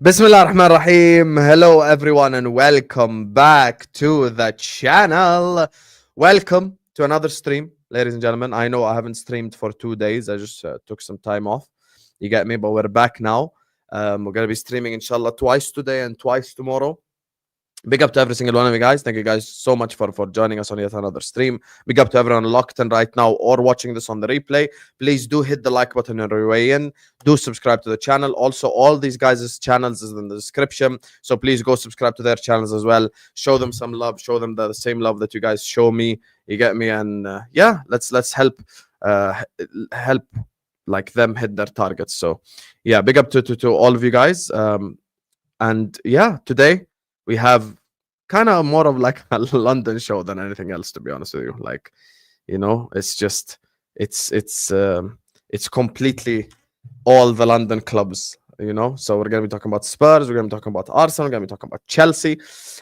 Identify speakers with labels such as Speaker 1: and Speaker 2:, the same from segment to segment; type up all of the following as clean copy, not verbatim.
Speaker 1: Bismillah ar-Rahman ar-Rahim. Hello everyone and welcome back to the channel. Welcome to another stream, ladies and gentlemen. I know I haven't streamed for 2 days. I just took some time off. You get me? But we're back now. We're going to be streaming inshallah twice today and twice tomorrow. Big up to every single one of you guys. Thank you guys so much for joining us on yet another stream. Big up to everyone locked in right now or watching this on the replay. Please do hit the like button on your way in. Do subscribe to the channel. Also, all these guys' channels is in the description. So please go subscribe to their channels as well. Show them some love. Show them the same love that you guys show me. You get me? And yeah, let's help like them hit their targets. So yeah, big up to all of you guys. And yeah, today we have kind of more of like a London show than anything else, to be honest with you. Like, you know, it's just it's completely all the London clubs, you know. So we're gonna be talking about Spurs, we're gonna be talking about Arsenal, we're gonna be talking about Chelsea.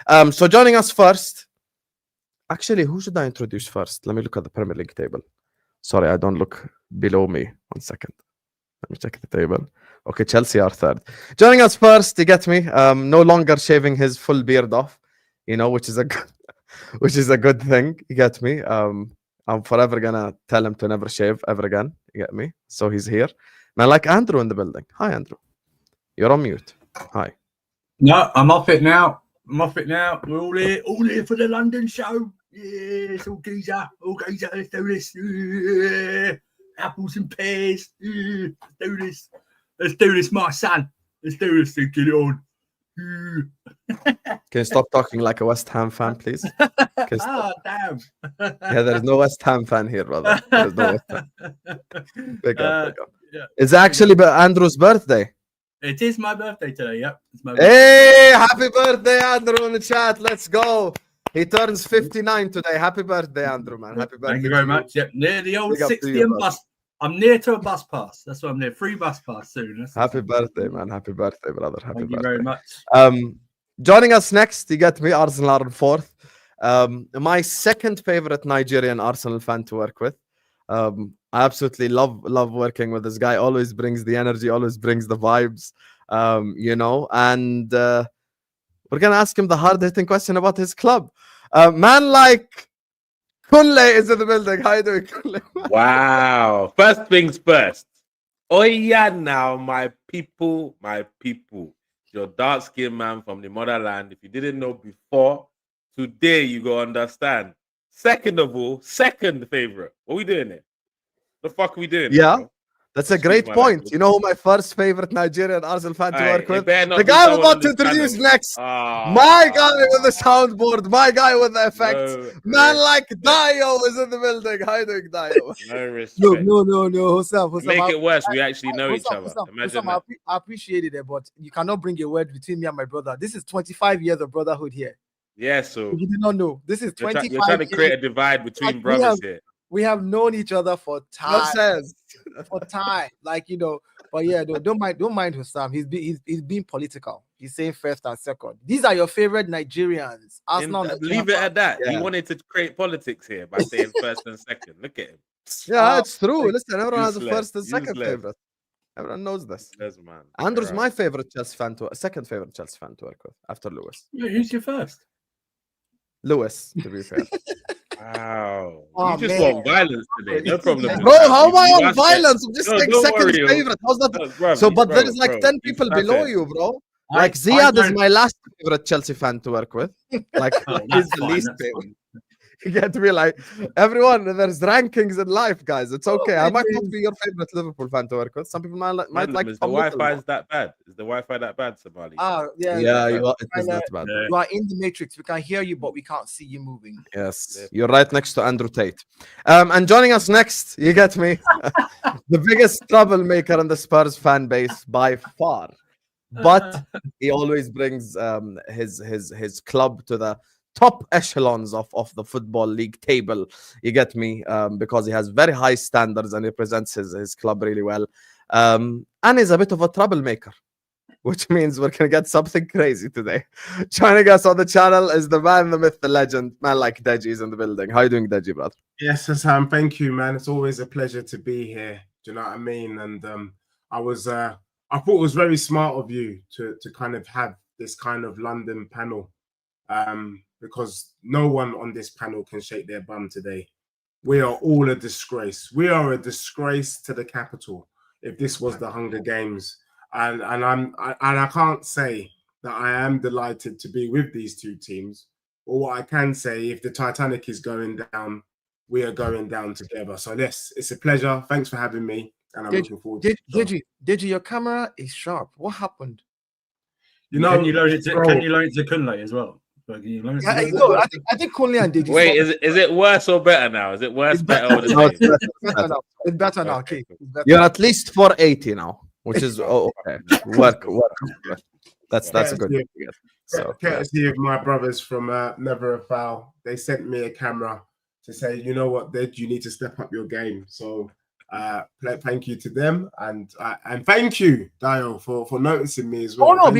Speaker 1: So joining us first, actually, who should I introduce first? Let me look at the Premier League table. Sorry, I don't look below me. 1 second. Let me check the table. Okay, Chelsea are third. Joining us first, you get me. No longer shaving his full beard off, you know, which is a good thing. You get me. I'm forever gonna tell him to never shave ever again. You get me. So he's here. Man, like Andrew in the building. Hi, Andrew. You're on mute. Hi.
Speaker 2: No, I'm off it now. We're all here for the London show. Yeah, it's all geezer. Let's do this. Yeah. Apples and pears. Yeah. Let's do this, my son. Let's do this thing. Get it on.
Speaker 1: Can you stop talking like a West Ham fan, please?
Speaker 2: Oh, damn.
Speaker 1: Yeah, there's no West Ham fan here, brother. There's no West Ham. Big up.
Speaker 2: Yeah.
Speaker 1: It's actually Andrew's birthday.
Speaker 2: It is my birthday today, yep. It's my
Speaker 1: Hey, happy birthday, Andrew, in the chat. Let's go. He turns 59 today. Happy birthday, Andrew, man. Happy birthday.
Speaker 2: Thank you very much. Yep, near the old 60 and bus. I'm near to a bus pass. That's why I'm near. Free bus pass soon.
Speaker 1: Happy birthday, man. Happy birthday, brother. Happy
Speaker 2: Thank
Speaker 1: birthday.
Speaker 2: you very much.
Speaker 1: Joining us next, you get me, Arsenal are in fourth. My second favorite Nigerian Arsenal fan to work with. I absolutely love working with this guy. Always brings the energy, always brings the vibes, you know. And we're going to ask him the hard-hitting question about his club. Man like Kunle is in the building. How you doing, Kunle?
Speaker 3: Wow. First things first. Oh yeah, now my people. Your dark-skinned man from the motherland. If you didn't know before, today you go understand. Second of all, second favorite. What are we doing here? The fuck are we doing?
Speaker 1: Yeah.
Speaker 3: Bro?
Speaker 1: That's a great point. You know who my first favorite Nigerian Arsenal fan to work with?
Speaker 3: The
Speaker 1: guy I'm about to introduce next. My guy with the soundboard. My guy with the effects. Man like Dayo is in the building. How you doing, Dayo?
Speaker 3: No respect.
Speaker 4: No. Hussam,
Speaker 3: Make it worse. We actually know each other. Imagine that.
Speaker 4: I appreciate it, but you cannot bring a word between me and my brother. This is 25 years of brotherhood here.
Speaker 3: Yeah, so
Speaker 4: you did not know. This is 25
Speaker 3: You're trying to create a divide between brothers here.
Speaker 4: We have known each other for time. Like, you know. But yeah, don't mind Hussam. He's being political. He's saying first and second. These are your favorite Nigerians. Arsenal.
Speaker 3: Leave it at that. Yeah. He wanted to create politics here by saying first and second. Look at him.
Speaker 1: Yeah, it's true. Listen, everyone has a first and second favorite. Everyone knows this.
Speaker 3: Man.
Speaker 1: Andrew's my favorite Chelsea fan second favorite Chelsea fan to work with after Lewis.
Speaker 2: Yeah, who's your first?
Speaker 1: Lewis, to be fair.
Speaker 3: Wow. You just want violence today. No problem.
Speaker 1: Bro, how am I on violence? I'm just like second favorite. How's that? But there is like 10 people below you, bro. Like Ziad is my last favorite Chelsea fan to work with. Like he's the least favorite. You get to be like, everyone, there's rankings in life, guys. It's okay. I might not be your favorite Liverpool fan to work with. Some people might like.
Speaker 3: Is the Wi-Fi that bad? Is the Wi-Fi that bad, Somali?
Speaker 1: Yeah, it is not bad.
Speaker 4: You are in the matrix. We can hear you, but we can't see you moving.
Speaker 1: Yes, you're right next to Andrew Tate. And joining us next, you get me, the biggest troublemaker in the Spurs fan base by far. But he always brings his club to the top echelons of the football league table. You get me? Because he has very high standards and he presents his club really well. And he's a bit of a troublemaker, which means we're going to get something crazy today. Joining us on the channel is the man, the myth, the legend, man like Deji is in the building. How you doing, Deji, brother?
Speaker 5: Yes, Sam. Thank you, man. It's always a pleasure to be here. Do you know what I mean? And I was I thought it was very smart of you to kind of have this kind of London panel, because no one on this panel can shake their bum today. We are all a disgrace. We are a disgrace to the capital. If this was the Hunger Games, and I can't say that I am delighted to be with these two teams. But what I can say, if the Titanic is going down, we are going down together. So yes, it's a pleasure. Thanks for having me, and I'm looking forward to it.
Speaker 4: Deji, your camera is sharp. What happened?
Speaker 5: You know,
Speaker 2: can you load it to Kunle as well? I
Speaker 4: think Kunle and Deji.
Speaker 3: Wait, is it worse or better now? Is it worse, better, or the same?
Speaker 4: It's better now. Okay.
Speaker 1: You're at least 480 now, which is okay. Work. That's a good thing.
Speaker 5: So, courtesy of my brothers from Never a Foul, they sent me a camera to say, you know what, Dej, you need to step up your game. So thank you to them, and thank you, Dayo, for noticing me as well.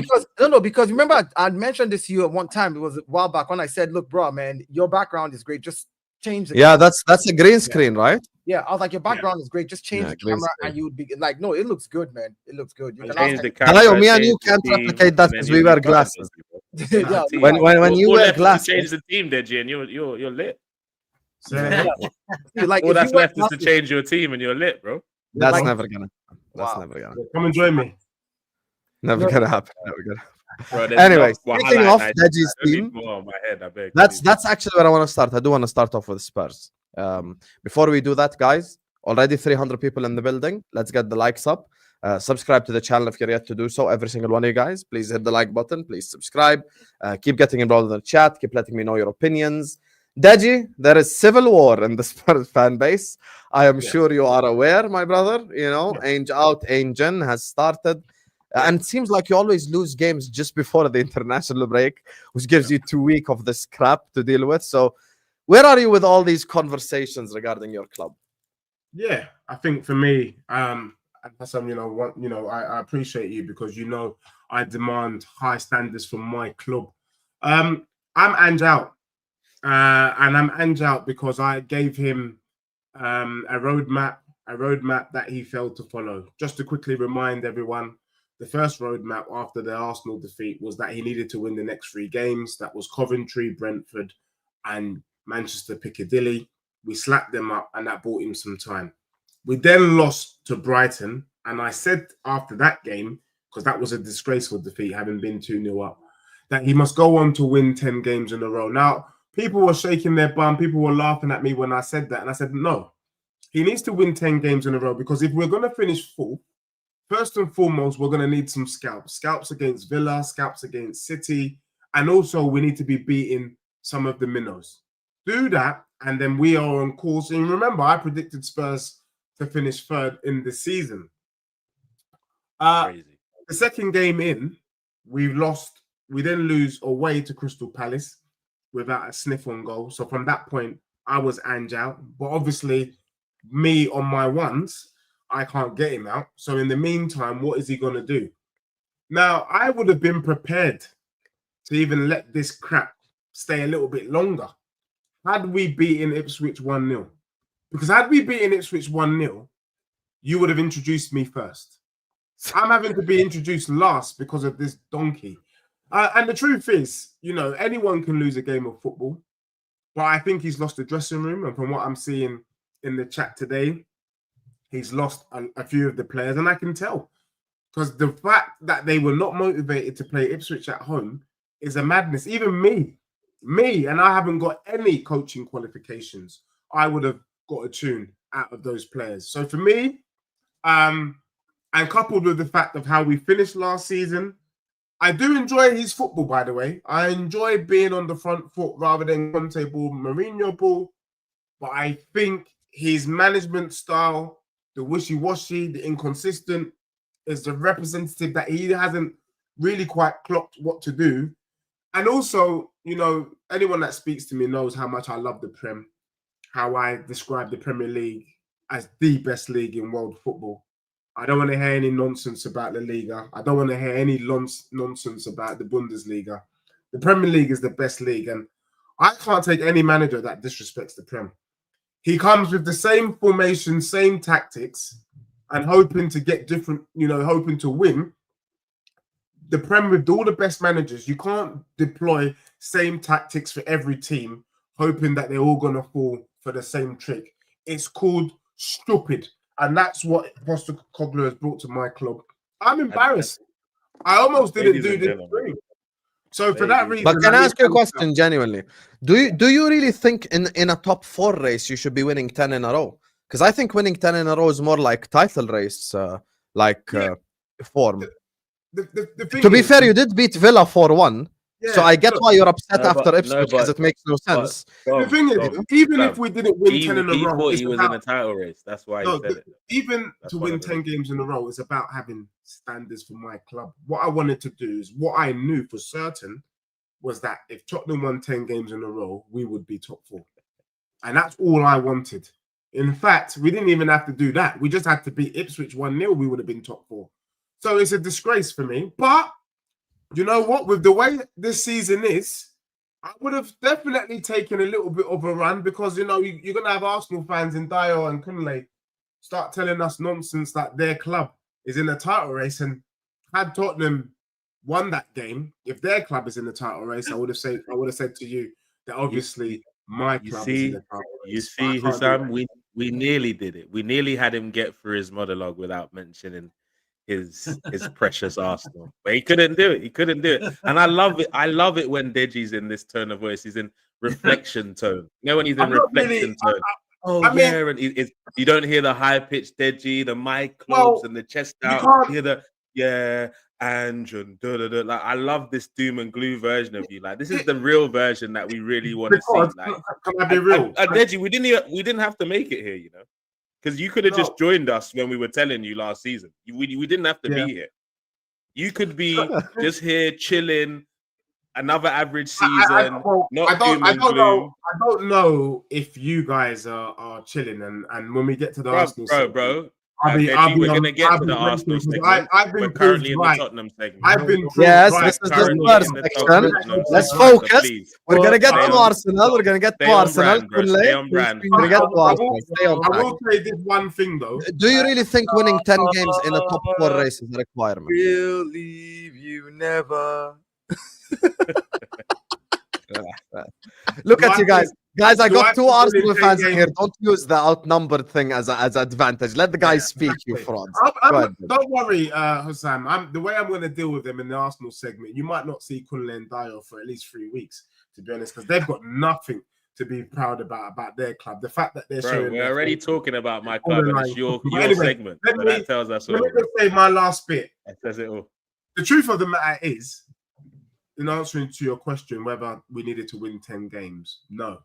Speaker 4: Because remember I mentioned this to you at one time. It was a while back when I said, look, bro, man, your background is great. Just change the camera.
Speaker 1: That's a green screen, right?
Speaker 4: Yeah, I was like, your background is great. Just change the camera and you would be like, no, it looks good, man. It looks good. You can
Speaker 3: change the camera.
Speaker 1: Dayo, me and you can't replicate that because we wear glasses.
Speaker 4: Yeah,
Speaker 1: when you wear glasses,
Speaker 3: change the team, Deji, and you're lit.
Speaker 5: So,
Speaker 4: like,
Speaker 3: all that's left is to change your team, and you're lit, bro.
Speaker 1: That's never gonna happen. That's never gonna.
Speaker 5: Come and join me.
Speaker 1: Never gonna happen. Never gonna happen.
Speaker 3: Bro,
Speaker 1: anyway, speaking of Deji's team, that's actually where I want to start. I do want to start off with Spurs. Before we do that, guys, already 300 people in the building. Let's get the likes up. Subscribe to the channel if you're yet to do so. Every single one of you guys, please hit the like button. Please subscribe. Keep getting involved in the chat. Keep letting me know your opinions. Deji, there is civil war in the Spurs fan base. I am sure you are aware, my brother. You know, Ainge out, Ainge in has started. And it seems like you always lose games just before the international break, which gives you 2 weeks of this crap to deal with. So where are you with all these conversations regarding your club?
Speaker 5: Yeah, I think for me, Hassan, I appreciate you because, I demand high standards from my club. I'm Ange out. And I'm Ange out because I gave him a roadmap that he failed to follow. Just to quickly remind everyone, the first roadmap after the Arsenal defeat was that he needed to win the next 3 games. That was Coventry, Brentford, and Manchester Piccadilly. We slapped them up, and that bought him some time. We then lost to Brighton, and I said after that game, because that was a disgraceful defeat, having been 2-0 up, that he must go on to win 10 games in a row. Now, people were shaking their bum. People were laughing at me when I said that. And I said, no, he needs to win 10 games in a row because if we're going to finish full, first and foremost, we're going to need some scalps. Scalps against Villa, scalps against City. And also we need to be beating some of the minnows. Do that, and then we are on course. And remember, I predicted Spurs to finish 3rd in the season.
Speaker 3: Crazy.
Speaker 5: The second game in, we lost. We then lose away to Crystal Palace without a sniff on goal. So from that point, I was Ange out. But obviously, me on my ones, I can't get him out. So in the meantime, what is he going to do? Now, I would have been prepared to even let this crap stay a little bit longer had we beaten Ipswich 1-0. Because had we beaten Ipswich 1-0, you would have introduced me first. I'm having to be introduced last because of this donkey. And the truth is, anyone can lose a game of football. But I think he's lost the dressing room. And from what I'm seeing in the chat today, he's lost a few of the players. And I can tell. Because the fact that they were not motivated to play Ipswich at home is a madness. Even me, and I haven't got any coaching qualifications, I would have got a tune out of those players. So for me, and coupled with the fact of how we finished last season, I do enjoy his football, by the way. I enjoy being on the front foot rather than Conte ball, Mourinho ball. But I think his management style, the wishy-washy, the inconsistent, is the representative that he hasn't really quite clocked what to do. And also, anyone that speaks to me knows how much I love the Prem, how I describe the Premier League as the best league in world football. I don't want to hear any nonsense about La Liga. I don't want to hear any nonsense about the Bundesliga. The Premier League is the best league, and I can't take any manager that disrespects the Prem. He comes with the same formation, same tactics, and hoping to get different, hoping to win. The Prem, with all the best managers, you can't deploy same tactics for every team, hoping that they're all going to fall for the same trick. It's called stupid. And that's what Postecoglou has brought to my club. I'm embarrassed. I almost didn't do this thing. So for that reason...
Speaker 1: But can I ask you a question, genuinely? Do you really think in a top 4 race, you should be winning 10 in a row? Because I think winning 10 in a row is more like title race, form.
Speaker 5: The thing
Speaker 1: to be fair, you did beat Villa 4-1.
Speaker 5: Yeah,
Speaker 1: so I get why you're upset after Ipswich, because it makes no sense.
Speaker 5: The thing is, even if we didn't win 10 in a row,
Speaker 3: thought he was in a title race. That's why he said it.
Speaker 5: Even to win 10 games in a row is about having standards for my club. What I wanted to do is, what I knew for certain was that if Tottenham won 10 games in a row, we would be top 4. And that's all I wanted. In fact, we didn't even have to do that. We just had to beat Ipswich 1-0. We would have been top 4. So it's a disgrace for me. But you know what? With the way this season is, I would have definitely taken a little bit of a run, because, you're going to have Arsenal fans in Dayo and Kunle start telling us nonsense that their club is in a title race. And had Tottenham won that game, if their club is in the title race, I would have said to you that obviously my club is in the title race.
Speaker 3: You see, Hussam, we nearly did it. We nearly had him get through his monologue without mentioning his precious Arsenal, but he couldn't do it. And I love it when Deji's in this tone of voice. He's in reflection tone. When he's in reflection tone. And you don't hear the high pitched Deji, the mic close and the chest out. You hear the and like, I love this doom and gloom version of you. Like, this is the real version that we really want to see. Like,
Speaker 5: can I be real?
Speaker 3: And Deji, we didn't have to make it here, because you could have just joined us when we were telling you last season. We didn't have to be here. You could be just here chilling, another average season. I
Speaker 5: don't know if you guys are chilling, and when we get to the Arsenal segment,
Speaker 3: we're going to get to the Arsenal segment. We're currently in the Tottenham segment.
Speaker 1: This is the Spurs section. Let's focus. We're going to get to Arsenal. We're going to get to Arsenal.
Speaker 3: Stay on brand.
Speaker 1: We're going to get to Arsenal.
Speaker 5: I will say this one thing, though.
Speaker 1: Do you really think winning 10 games in a top 4 race is a requirement?
Speaker 4: We'll leave you never.
Speaker 1: Look at you guys. Guys, I got 2 Arsenal fans in here. Don't use the outnumbered thing as advantage. Let the guys speak, you frauds.
Speaker 5: Don't worry, Hussam. The way I'm going to deal with them in the Arsenal segment, you might not see Kunle and Dayo for at least 3 weeks, to be honest, because they've got nothing to be proud about their club. The fact that they're showing...
Speaker 3: We're already talking about my club, and it's your segment. That tells us all.
Speaker 5: Let me just say my last bit.
Speaker 3: That says it all.
Speaker 5: The truth of the matter is, in answering to your question whether we needed to win 10 games, no.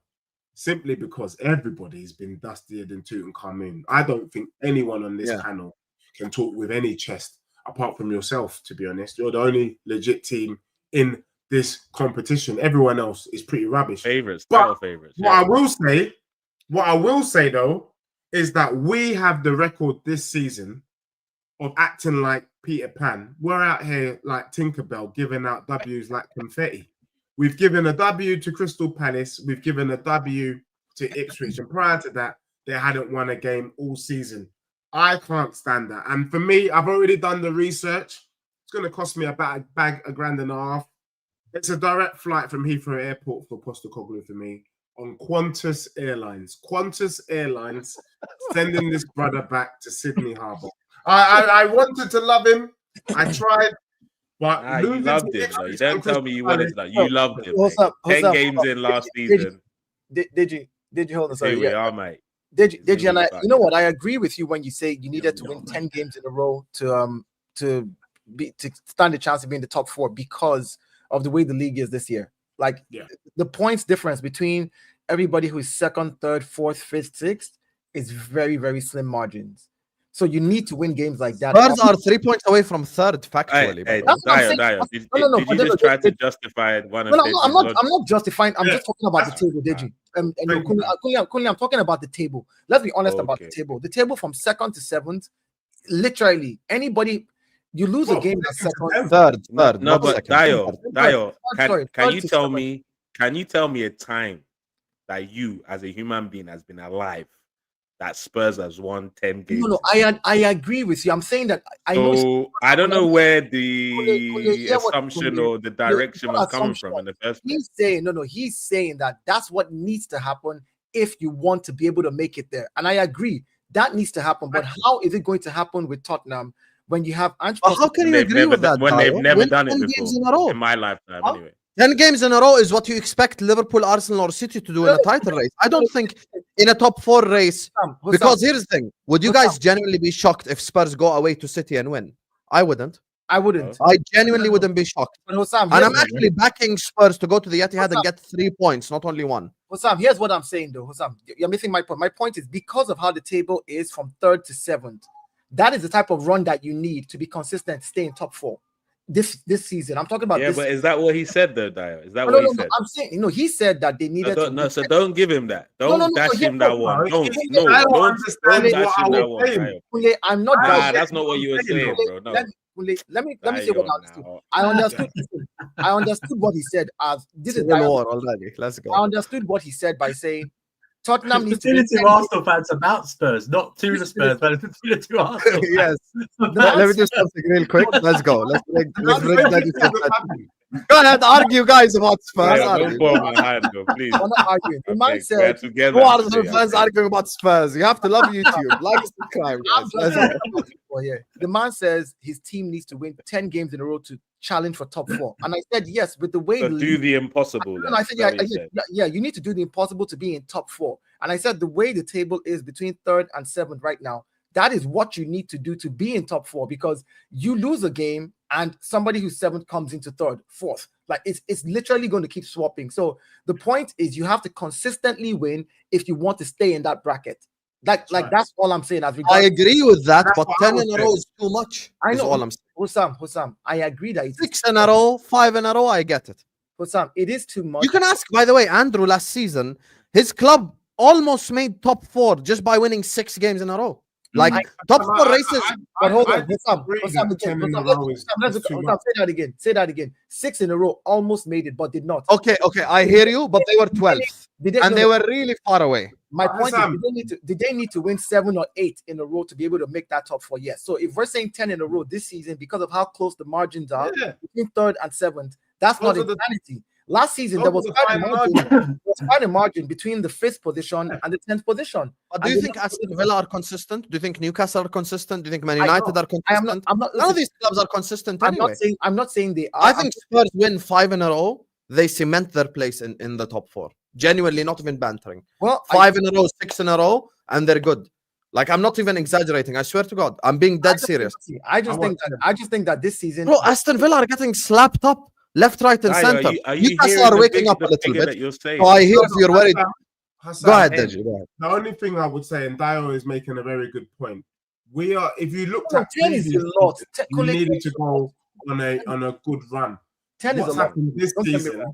Speaker 5: Simply because everybody's been dustier than Tutankhamun. I don't think anyone on this panel can talk with any chest apart from yourself, to be honest. You're the only legit team in this competition. Everyone else is pretty rubbish.
Speaker 3: Favorites.
Speaker 5: What I will say though, is that we have the record this season of acting like Peter Pan. We're out here like Tinkerbell, giving out W's like confetti. We've given a W to Crystal Palace. We've given a W to Ipswich. And prior to that, they hadn't won a game all season. I can't stand that. And for me, I've already done the research. It's going to cost me about $1.50. It's a direct flight from Heathrow Airport for Postecoglou for me on Qantas Airlines. Qantas Airlines sending this brother back to Sydney Harbour. I wanted to love him. I tried. But
Speaker 3: you loved him. You don't tell me you wanted that. You loved him. 10 games in last season.
Speaker 4: Did you hold on? Sorry,
Speaker 3: we are, mate.
Speaker 4: Did you? And you know what? I agree with you when you say you needed to win 10 games in a row to stand a chance of being in the top 4 because of the way the league is this year. Like the points difference between everybody who is 2nd, 3rd, 4th, 5th, 6th is very, very slim margins. So you need to win games like that.
Speaker 1: Spurs are 3 points away from 3rd, factually.
Speaker 3: Dayo, did you just try to justify one of
Speaker 4: I'm not justifying. I'm just talking about the table, Deji. Kunle, I'm talking about the table. Let's be honest about the table. The table from 2nd to 7th, literally anybody. You lose a game that's 2nd,
Speaker 1: 3rd.
Speaker 3: No, but Dayo, can you tell me a time that you as a human being has been alive that Spurs has won 10 games.
Speaker 4: No, I agree with you. I'm saying that I know.
Speaker 3: So I don't know where
Speaker 4: Kunle,
Speaker 3: the
Speaker 4: hear what
Speaker 3: assumption
Speaker 4: Kunle-
Speaker 3: or the direction
Speaker 4: what
Speaker 3: was coming
Speaker 4: assumption?
Speaker 3: from in the first place.
Speaker 4: He's saying he's saying that that's what needs to happen if you want to be able to make it there. And I agree that needs to happen. But how is it going to happen with Tottenham when you have Ange?
Speaker 1: But how can you
Speaker 3: They've
Speaker 1: agree
Speaker 3: never
Speaker 1: with that?
Speaker 3: when they've
Speaker 1: Dayo?
Speaker 3: never
Speaker 1: Win
Speaker 3: done it
Speaker 1: 10
Speaker 3: before
Speaker 1: games in a row.
Speaker 3: in my lifetime,
Speaker 4: Huh?
Speaker 3: anyway.
Speaker 1: 10 games in a row is what you expect Liverpool, Arsenal, or City to do in a title race. I don't think in a top 4 race. Because here's the thing: would you guys genuinely be shocked if Spurs go away to City and win? I wouldn't.
Speaker 4: I wouldn't.
Speaker 1: I genuinely wouldn't be shocked.
Speaker 4: But Hussam,
Speaker 1: And
Speaker 4: here's
Speaker 1: I'm actually backing Spurs to go to the Etihad and get 3 points, not only 1.
Speaker 4: Hussam, here's what I'm saying though. Hussam, you're missing my point. My point is because of how the table is from 3rd to 7th, that is the type of run that you need to be consistent, stay in top 4 this season. I'm talking about
Speaker 3: Yeah,
Speaker 4: this.
Speaker 3: but is that what he said though, Dayo? Is that
Speaker 4: No,
Speaker 3: what he said?
Speaker 4: I'm saying, he said that they needed to.
Speaker 3: So don't give him that. Don't dash him that one. Don't
Speaker 5: understand
Speaker 3: dash
Speaker 5: what I
Speaker 3: him that
Speaker 5: was
Speaker 3: one.
Speaker 5: saying.
Speaker 3: Dayo.
Speaker 4: Kunle, I'm not.
Speaker 3: Nah, that's not what you were saying, bro. No.
Speaker 4: Let me say what I understood.
Speaker 3: Now.
Speaker 4: I understood. I understood what he said as this is.
Speaker 1: Civil war already. Let's go.
Speaker 4: I understood what he said by saying Tottenham needs to
Speaker 2: Between
Speaker 4: win
Speaker 2: the
Speaker 4: 10
Speaker 2: two Arsenal fans about Spurs, not to the Spurs, but between the two Arsenal fans.
Speaker 1: Yes.
Speaker 4: The
Speaker 1: Let me do something real quick. Let's go. Let's bring Deji to the
Speaker 5: Happened.
Speaker 1: Go ahead, argue, guys, about Spurs.
Speaker 3: Dayo,
Speaker 1: Argue.
Speaker 3: don't fall my hand, though, please.
Speaker 4: I'm not arguing. The man
Speaker 3: Okay,
Speaker 4: said,
Speaker 3: we're together
Speaker 1: Who are the
Speaker 3: today,
Speaker 1: fans
Speaker 3: okay.
Speaker 1: arguing about Spurs? You have to love YouTube. Like and subscribe,
Speaker 4: I'm
Speaker 1: guys.
Speaker 4: just
Speaker 1: Let's go.
Speaker 4: the man says his team needs to win 10 games in a row to challenge for top 4. And I said, yes, with the way
Speaker 3: So
Speaker 4: the
Speaker 3: do the impossible.
Speaker 4: No, I said, yeah, you need to do the impossible to be in top 4. And I said, the way the table is between 3rd and 7th right now, that is what you need to do to be in top 4 because you lose a game and somebody who's 7th comes into 3rd, 4th. Like it's literally going to keep swapping. So the point is you have to consistently win if you want to stay in that bracket. Like that's all I'm saying. As
Speaker 1: I agree with that,
Speaker 5: That's
Speaker 1: but
Speaker 5: what
Speaker 1: 10
Speaker 5: I
Speaker 1: in a
Speaker 5: was
Speaker 1: row
Speaker 5: saying.
Speaker 1: is too much.
Speaker 4: I
Speaker 1: is
Speaker 4: know.
Speaker 1: all I'm saying.
Speaker 4: Hussam, I agree that it's
Speaker 1: 6 in a row, 5 in a row, I get it.
Speaker 4: Hussam, it is too much.
Speaker 1: You can ask, by the way, Andrew last season, his club almost made top 4 just by winning 6 games in a row. Like top 4 races.
Speaker 4: But hold on, Say that again. 6 in a row almost made it, but did not.
Speaker 1: Okay, I hear you, but they were 12th. They were really far away.
Speaker 4: My point is, did they need to win 7 or 8 in a row to be able to make that top 4? Yes. So if we're saying 10 in a row this season, because of how close the margins are between 3rd and 7th, that's not insanity. Last season, there was quite a margin between the 5th position and the 10th position.
Speaker 1: But do you think Aston Villa are consistent? Do you think Newcastle are consistent? Do you think Man United are consistent? None of these clubs are consistent anyway.
Speaker 4: I'm not saying they are.
Speaker 1: I think Spurs win 5 in a row. They cement their place in the top 4. Genuinely, not even bantering.
Speaker 4: Well,
Speaker 1: 5 in a row, 6 in a row, and they're good. Like, I'm not even exaggerating. I swear to God, I'm being dead serious.
Speaker 4: I just think that this season,
Speaker 1: bro, Aston Villa are getting slapped up left, right, and center. Newcastle are waking up a little bit. So I hear if you're worried.
Speaker 5: Hassan,
Speaker 1: Go ahead, Deji. Go ahead.
Speaker 5: The only thing I would say, and Dayo is making a very good point. We are, if you looked at
Speaker 4: 10 is a lot.
Speaker 5: you needed to go on a good run.
Speaker 4: 10 is a lot.
Speaker 5: This season,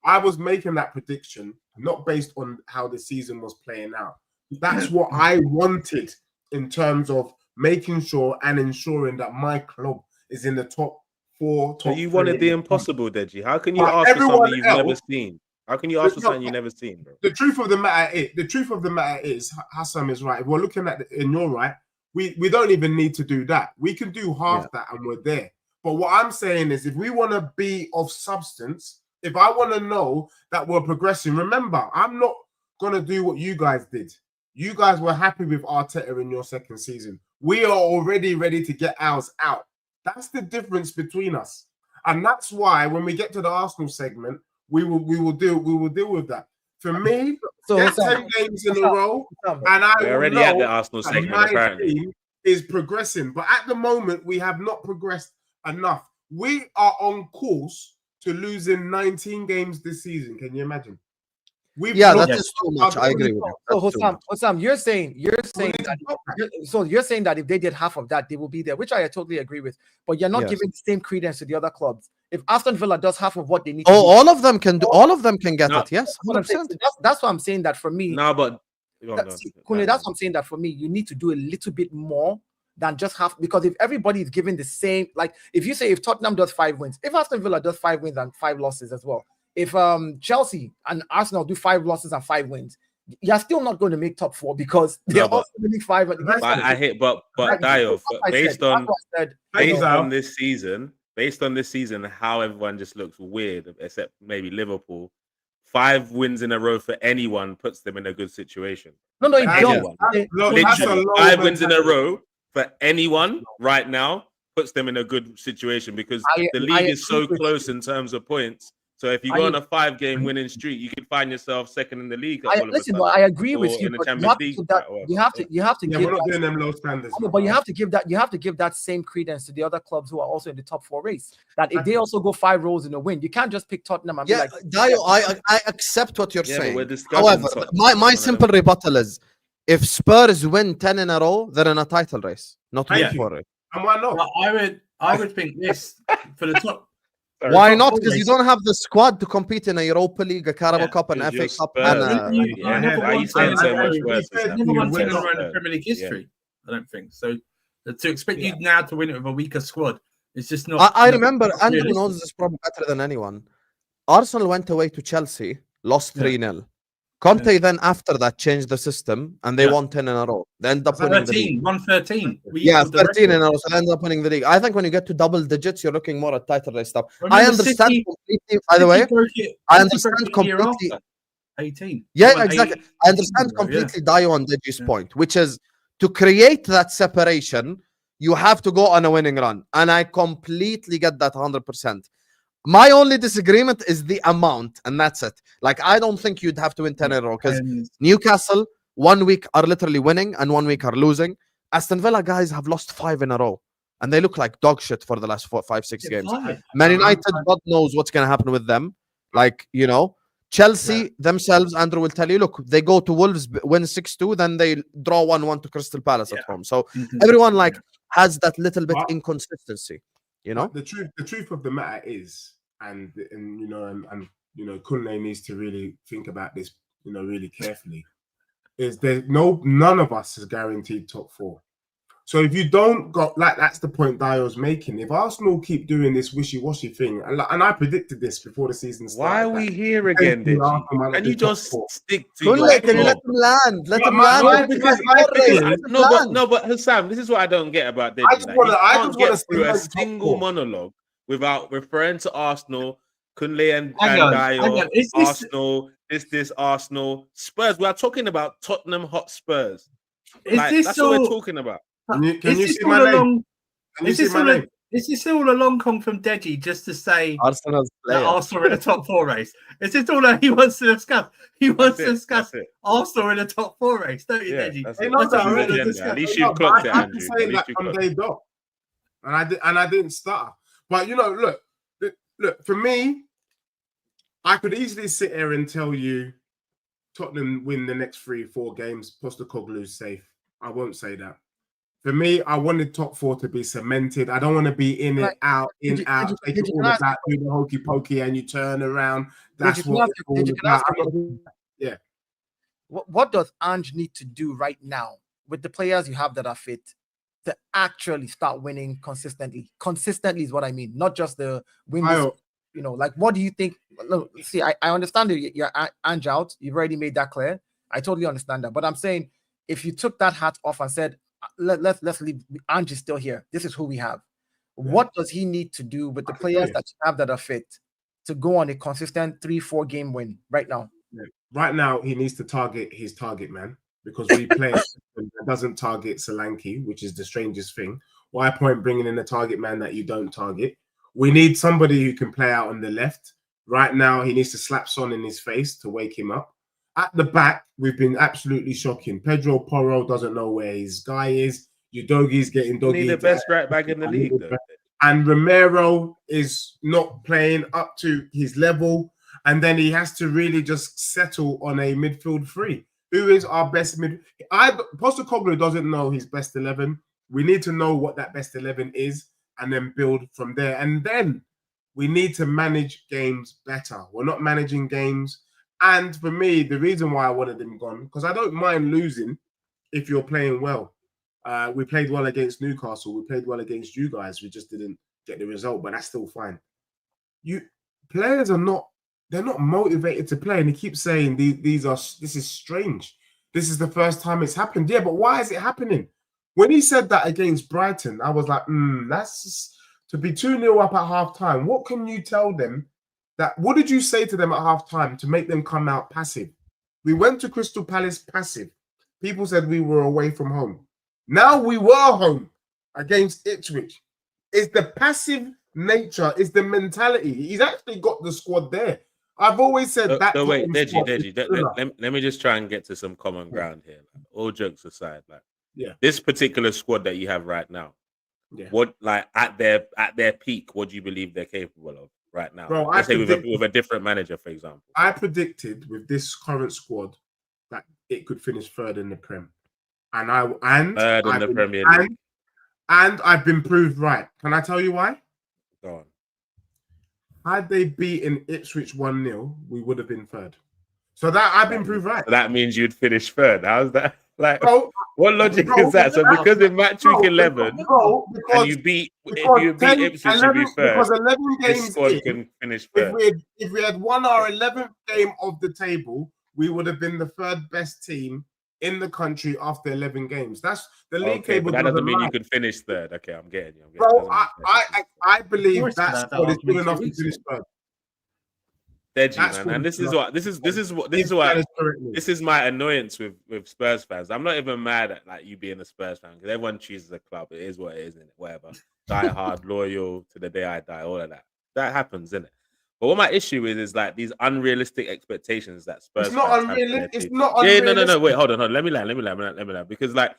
Speaker 5: I was making that prediction not based on how the season was playing out. That's what I wanted in terms of making sure and ensuring that my club is in the top 4.
Speaker 3: So you wanted the impossible, Deji. How can you ask for something you've never seen? How can you ask for something you've never seen, bro?
Speaker 5: The truth of the matter is, Hassan is right. If we're looking at it, and you're right, we don't even need to do that. We can do half that and we're there. But what I'm saying is, if we want to be of substance, if I want to know that we're progressing, remember, I'm not going to do what you guys did. You guys were happy with Arteta in your second season. We are already ready to get ours out. That's the difference between us. And that's why when we get to the Arsenal segment, we will deal with that. For me,
Speaker 4: so
Speaker 5: 10 games in a row, and
Speaker 3: we're already at the Arsenal segment,
Speaker 5: my
Speaker 3: apparently.
Speaker 5: team is progressing. But at the moment, we have not progressed enough. We are on course to losing 19 games this season. Can you imagine?
Speaker 1: That is too much. I agree with you.
Speaker 4: So Hossam, you're saying that if they did half of that, they will be there, which I totally agree with. But you're not giving the same credence to the other clubs. If Aston Villa does half of what they need, to do,
Speaker 1: all of them can do. All of them can get it. Yes, 100%.
Speaker 4: That's what I'm saying. That for me, Kunle, that's what I'm saying. That for me, you need to do a little bit more than just half. Because if everybody is given the same, like if you say if Tottenham does 5 wins, if Aston Villa does 5 wins and 5 losses as well. If Chelsea and Arsenal do 5 losses and 5 wins, you're still not going to make top 4 because they're
Speaker 3: No, but-
Speaker 4: also winning 5.
Speaker 3: But I hate, but
Speaker 4: Right,
Speaker 3: Dayo,
Speaker 4: that's what I
Speaker 3: based
Speaker 4: said.
Speaker 3: on
Speaker 4: That's what I said.
Speaker 3: based
Speaker 5: Al.
Speaker 3: on this season, how everyone just looks weird, except maybe Liverpool. 5 wins in a row for anyone puts them in a good situation.
Speaker 4: No, it
Speaker 5: That's-
Speaker 4: don't.
Speaker 3: Anyone.
Speaker 5: That's a
Speaker 3: Literally,
Speaker 5: low
Speaker 3: 5 wins in a
Speaker 5: mentality.
Speaker 3: row for anyone right now puts them in a good situation because
Speaker 4: I
Speaker 3: the league is so
Speaker 4: agree with
Speaker 3: close in terms of points. So if you go on a 5-game winning streak, you could find yourself second in the league.
Speaker 4: Listen, I agree
Speaker 3: or
Speaker 4: with you,
Speaker 3: in the
Speaker 4: but you
Speaker 3: Champions
Speaker 4: have to
Speaker 3: League.
Speaker 4: give that. You have to
Speaker 5: Yeah,
Speaker 4: give
Speaker 5: we're not
Speaker 4: that.
Speaker 5: doing them low standards.
Speaker 4: No, but you have to give that. You have to give that same credence to the other clubs who are also in the top 4 race. That if they also go 5 rows in a win, you can't just pick Tottenham and be like,
Speaker 1: Dayo, I accept what you're
Speaker 3: Yeah, but
Speaker 1: saying.
Speaker 3: we're discussing
Speaker 1: However,
Speaker 3: top-
Speaker 1: my
Speaker 3: one of
Speaker 1: simple
Speaker 3: them.
Speaker 1: rebuttal is if Spurs win 10 in a row, they're in a title race, not
Speaker 5: Thank
Speaker 1: win
Speaker 5: you.
Speaker 1: 4 race.
Speaker 5: And why not?
Speaker 2: Well, I would think this for the top.
Speaker 1: Why
Speaker 2: top
Speaker 1: not?
Speaker 2: 4
Speaker 1: Because you
Speaker 2: race.
Speaker 1: don't have the squad to compete in a Europa League, a Carabao
Speaker 2: Yeah,
Speaker 1: Cup, an
Speaker 3: because
Speaker 1: FA
Speaker 3: you're
Speaker 1: Cup,
Speaker 3: Spurs.
Speaker 1: and
Speaker 2: You
Speaker 3: Yeah,
Speaker 2: never
Speaker 3: why are you
Speaker 2: won
Speaker 3: saying so much
Speaker 2: Tottenham.
Speaker 3: worse?
Speaker 5: You've
Speaker 2: Never won
Speaker 5: You're
Speaker 2: Tottenham
Speaker 5: winning.
Speaker 2: in the Premier League history. I don't think so. To expect
Speaker 5: Yeah.
Speaker 2: you now to win it with a weaker squad is just not.
Speaker 1: I remember
Speaker 2: not
Speaker 1: Andrew
Speaker 2: realistic.
Speaker 1: knows this probably better than anyone. Arsenal went away to Chelsea, lost
Speaker 2: Yeah.
Speaker 1: 3-0. Conte then after that changed the system and they
Speaker 2: Yeah.
Speaker 1: won 10 in a row. They ended up
Speaker 5: That's
Speaker 1: winning the league.
Speaker 2: 13. We
Speaker 1: Yeah,
Speaker 2: equaled the
Speaker 1: 13 in
Speaker 2: record.
Speaker 1: a row. So they ended up winning the league. I think when you get to double digits, you're looking more at title race stuff. I
Speaker 2: Remember
Speaker 1: understand
Speaker 2: City-
Speaker 1: completely, by the
Speaker 2: City
Speaker 1: way.
Speaker 2: broke it-
Speaker 1: I
Speaker 2: City
Speaker 1: understand
Speaker 2: broke it a year
Speaker 1: completely.
Speaker 2: after, 18.
Speaker 1: Yeah,
Speaker 2: They won
Speaker 1: exactly.
Speaker 2: 18
Speaker 1: I understand
Speaker 2: in a row, yeah.
Speaker 1: completely Dayo and Deji's
Speaker 2: Yeah.
Speaker 1: point, which is to create that separation, you have to go on a winning run. And I completely get that 100%. My only disagreement is the amount, and that's it. Like, I don't think you'd have to win 10 in a row because
Speaker 2: And
Speaker 1: Newcastle, 1 week are literally winning and 1 week are losing. Aston Villa guys have lost 5 in a row. And they look like dog shit for the last 4, 5, 6 games.
Speaker 2: fine.
Speaker 1: Man United, God knows what's going to happen with them. Like, you know, Chelsea themselves, Andrew will tell you, look, they go to Wolves, win 6-2, then they draw 1-1 to Crystal Palace at home. So everyone like has that little bit
Speaker 5: But-
Speaker 1: inconsistency, you know?
Speaker 5: But the truth of the matter is, and you know, and you know, Kunle needs to really think about this, you know, really carefully. Is there none of us is guaranteed top 4. So if you don't got like that's the point Dayo's making. If Arsenal keep doing this wishy-washy thing, and I predicted this before the season started.
Speaker 3: Why are we
Speaker 5: that
Speaker 3: here again,
Speaker 5: Arsenal
Speaker 3: Deji?
Speaker 5: might not
Speaker 3: Can
Speaker 5: be
Speaker 3: you
Speaker 5: top
Speaker 3: just
Speaker 5: 4.
Speaker 3: stick to
Speaker 1: Kunle,
Speaker 3: your
Speaker 1: can you
Speaker 3: job?
Speaker 1: let them land? Let
Speaker 5: But
Speaker 1: them
Speaker 5: my-
Speaker 1: land.
Speaker 3: because no, but Hassam, this is what I don't get about Deji.
Speaker 5: I just wanna- I just wanna
Speaker 3: get through a
Speaker 5: cement top
Speaker 3: single
Speaker 5: 4.
Speaker 3: monologue without referring to Arsenal, Kunle and
Speaker 2: Hang on.
Speaker 3: Dayo,
Speaker 2: Is this-
Speaker 3: Arsenal, this Arsenal, Spurs. We are talking about Tottenham Hotspurs.
Speaker 2: Is
Speaker 3: Like,
Speaker 2: this
Speaker 3: that's what we're
Speaker 2: all?
Speaker 3: talking about.
Speaker 5: Can you
Speaker 2: Is
Speaker 5: see
Speaker 2: this
Speaker 5: my
Speaker 2: all
Speaker 5: name?
Speaker 2: along?
Speaker 5: Can you
Speaker 2: Is
Speaker 5: see
Speaker 2: this
Speaker 5: my
Speaker 2: all?
Speaker 5: name?
Speaker 2: Is this all a long con from Deji just to say
Speaker 1: Arsenal's
Speaker 2: that
Speaker 1: player.
Speaker 2: Arsenal are in the top 4 race? Is this all that he wants to discuss? He wants to discuss
Speaker 3: That's it.
Speaker 2: Arsenal in the top 4 race, don't you,
Speaker 3: Yeah,
Speaker 2: Deji?
Speaker 3: that's
Speaker 5: Hey,
Speaker 3: it.
Speaker 5: no,
Speaker 2: That's what
Speaker 5: no,
Speaker 2: you
Speaker 5: no,
Speaker 2: want to
Speaker 5: no,
Speaker 2: discuss.
Speaker 3: At least
Speaker 5: No,
Speaker 3: you've clocked it,
Speaker 5: I've
Speaker 3: Andrew.
Speaker 5: been
Speaker 3: At
Speaker 5: saying
Speaker 3: least
Speaker 5: that
Speaker 3: you've
Speaker 5: from
Speaker 3: clocked
Speaker 5: day
Speaker 3: it.
Speaker 5: dot, and I didn't start. But you know, look. For me, I could easily sit here and tell you Tottenham win the next 3-4 games. Postecoglou's safe. I won't say that. For me, I wanted top 4 to be cemented. I don't want to be in it, out, in, out. Take it all about, do the hokey pokey, and you turn around. That's what it's all about. Yeah.
Speaker 4: What does Ange need to do right now with the players you have that are fit to actually start winning consistently? Consistently is what I mean, not just the win. You know, like what do you think? Look, see, I understand that you're Ange out. You've already made that clear. I totally understand that. But I'm saying if you took that hat off and said, let's leave, Ange is still here. This is who we have. Yeah. What does he need to do with the players that you have that are fit to go on a consistent 3-4 game win right now?
Speaker 5: Yeah. Right now, he needs to target his target man because we play a system that doesn't target Solanke, which is the strangest thing. Why point bringing in a target man that you don't target? We need somebody who can play out on the left. Right now, he needs to slap Son in his face to wake him up. At the back, we've been absolutely shocking. Pedro Porro doesn't know where his guy is. Udogi's getting doggy.
Speaker 3: Need the best right back in the league, though.
Speaker 5: And Romero is not playing up to his level. And then he has to really just settle on a midfield 3. Who is our best mid? Postecoglou doesn't know his best 11. We need to know what that best 11 is and then build from there. And then we need to manage games better. We're not managing games. And for me, the reason why I wanted him gone, because I don't mind losing if you're playing well. We played well against Newcastle. We played well against you guys. We just didn't get the result, but that's still fine. Players are not they're not motivated to play, and he keeps saying this is strange. This is the first time it's happened. Yeah, but why is it happening? When he said that against Brighton, I was like, that's just, to be 2-0 up at half time. What can you tell them? What did you say to them at half time to make them come out passive? We went to Crystal Palace passive. People said we were away from home. Now we were home against Ipswich. It's the passive nature, it's the mentality. He's actually got the squad there. I've always said that.
Speaker 3: No, wait, Deji, let me just try and get to some common ground here. Like, all jokes aside, this particular squad that you have right now, what, like, at their peak, what do you believe they're capable of right now?
Speaker 5: Bro,
Speaker 3: let's say with a different manager, for example.
Speaker 5: I predicted with this current squad that it could finish third in the Prem, and the Premier League, and I've been proved right. Can I tell you why?
Speaker 3: Go on.
Speaker 5: Had they beaten Ipswich 1-0, we would have been third. So that I've been proved right.
Speaker 3: So that means you'd finish third. How's that? Like, what logic is that? So because in match week 11, and you beat Ipswich, you'd be third. Because 11 games this squad can finish third.
Speaker 5: If we had won our 11th game of the table, we would have been the third best team in the country after 11 games. That's the league table.
Speaker 3: But that doesn't mean you could finish third. Okay, I'm getting you.
Speaker 5: Bro, I believe that squad is good enough to finish third.
Speaker 3: Deji, man, and this is my annoyance with Spurs fans. I'm not even mad at like you being a Spurs fan because everyone chooses a club. It is what it is, isn't it? Whatever. Die hard, loyal to the day I die, all of that. That happens, isn't it? But what my issue is like these unrealistic expectations that Spurs.
Speaker 5: It's not unrealistic. It's not unrealistic.
Speaker 3: No. Wait, hold on. Let me land. Because like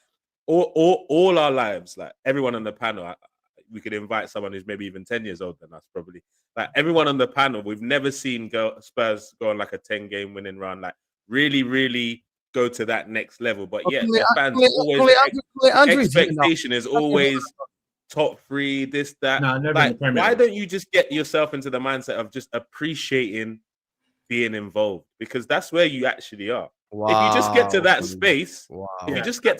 Speaker 3: all our lives, like everyone on the panel, we could invite someone who's maybe even 10 years older than us, probably. Like everyone on the panel, we've never seen Spurs go on like a 10-game winning run, like really, really go to that next level. But yeah, fans always expectation is always top 3, this, that.
Speaker 2: No,
Speaker 3: like, why don't you just get yourself into the mindset of just appreciating being involved? Because that's where you actually are. Wow. If you just get to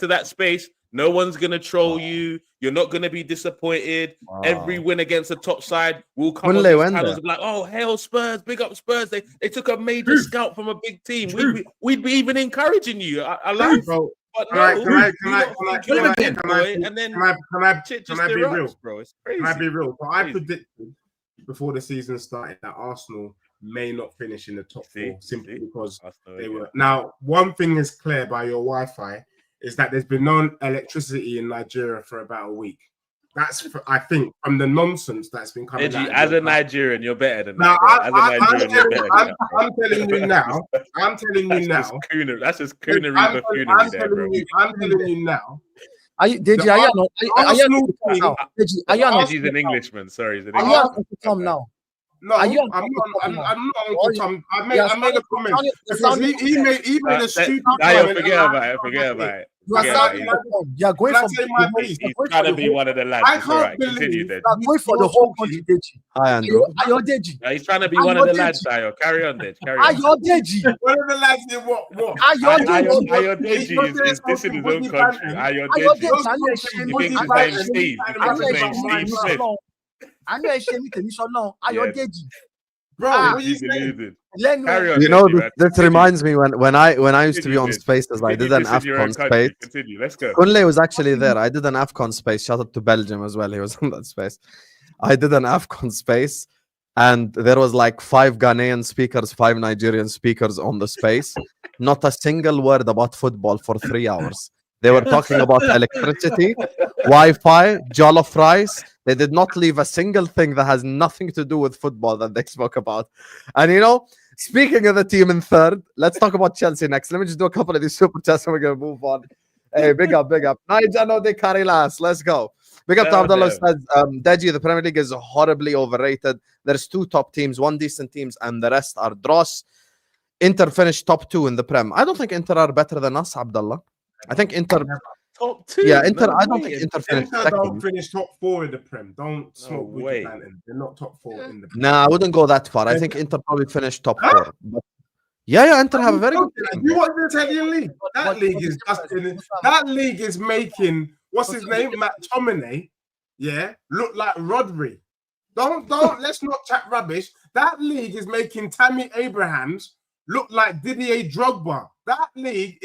Speaker 3: that space, no one's gonna troll you. You're not gonna be disappointed. Wow. Every win against the top side will come on these panels like, oh, hell, Spurs, big up Spurs. They took a major scout from a big team. We'd be even encouraging you. I like, bro. But
Speaker 5: can I be real, bro? It's crazy. Can I be real? So I predicted before the season started that Arsenal may not finish in the top 4 simply because they were. Now, one thing is clear by your Wi-Fi is that there's been no electricity in Nigeria for about a week. That's, I think, from the nonsense that's been coming out.
Speaker 3: As a Nigerian, you're better than that.
Speaker 5: I'm telling you now.
Speaker 3: That's just coonery buffoonery there, bro.
Speaker 5: I'm telling you now.
Speaker 4: Deji,
Speaker 3: Deji's an Englishman. Sorry, he's an
Speaker 4: Englishman. Are you to come now?
Speaker 5: No, I'm not Uncle Tom. I made a comment because he made a stupid comment.
Speaker 3: Forget about it.
Speaker 4: You're going for
Speaker 5: my piece.
Speaker 3: He's trying to be one of the lads.
Speaker 5: I can't believe
Speaker 4: you're going for the whole country, Deji.
Speaker 1: Hi, Andrew.
Speaker 4: Are you Deji?
Speaker 3: He's trying to be one of the lads, Dayo. Carry on, Deji.
Speaker 4: Are you Deji?
Speaker 5: One of the lads in what?
Speaker 4: Are you
Speaker 3: Deji is dissing his own country. Are you Deji? You think his name's Steve?
Speaker 4: I know Shemi Kemishono. Are you Deji?
Speaker 5: Bro, what are you saying?
Speaker 1: You know, this reminds me when I used to be on Spaces, I did an AFCON space.
Speaker 3: Continue, let's go.
Speaker 1: Kunle was actually there. I did an AFCON space. Shout out to Belgium as well. He was on that space. I did an AFCON space, and there was like 5 Ghanaian speakers, 5 Nigerian speakers on the space. Not a single word about football for 3 hours. They were talking about electricity, Wi-Fi, jollof rice. They did not leave a single thing that has nothing to do with football that they spoke about. And you know, speaking of the team in third, let's talk about Chelsea next. Let me just do a couple of these super chats and we're going to move on. Hey, big up. Nigel de Carilas, let's go. Big up to Abdullah says, Deji, the Premier League is horribly overrated. There's 2 top teams, 1 decent teams, and the rest are dross. Inter finished top 2 in the Prem. I don't think Inter are better than us, Abdullah. I think Inter
Speaker 3: top 2.
Speaker 1: Yeah, Inter. I don't think Inter finished
Speaker 5: second. Don't finish top 4 in the Prem. Don't smoke with They're not top 4 in the Prem.
Speaker 1: Nah, I wouldn't go that far. I think Inter probably finished top 4. But yeah, Inter have a very good team.
Speaker 5: You watch the Italian league? That league is just that league is making what's his name, McTominay, look like Rodri. Don't let's not chat rubbish. That league is making Tammy Abrahams look like Didier Drogba. That league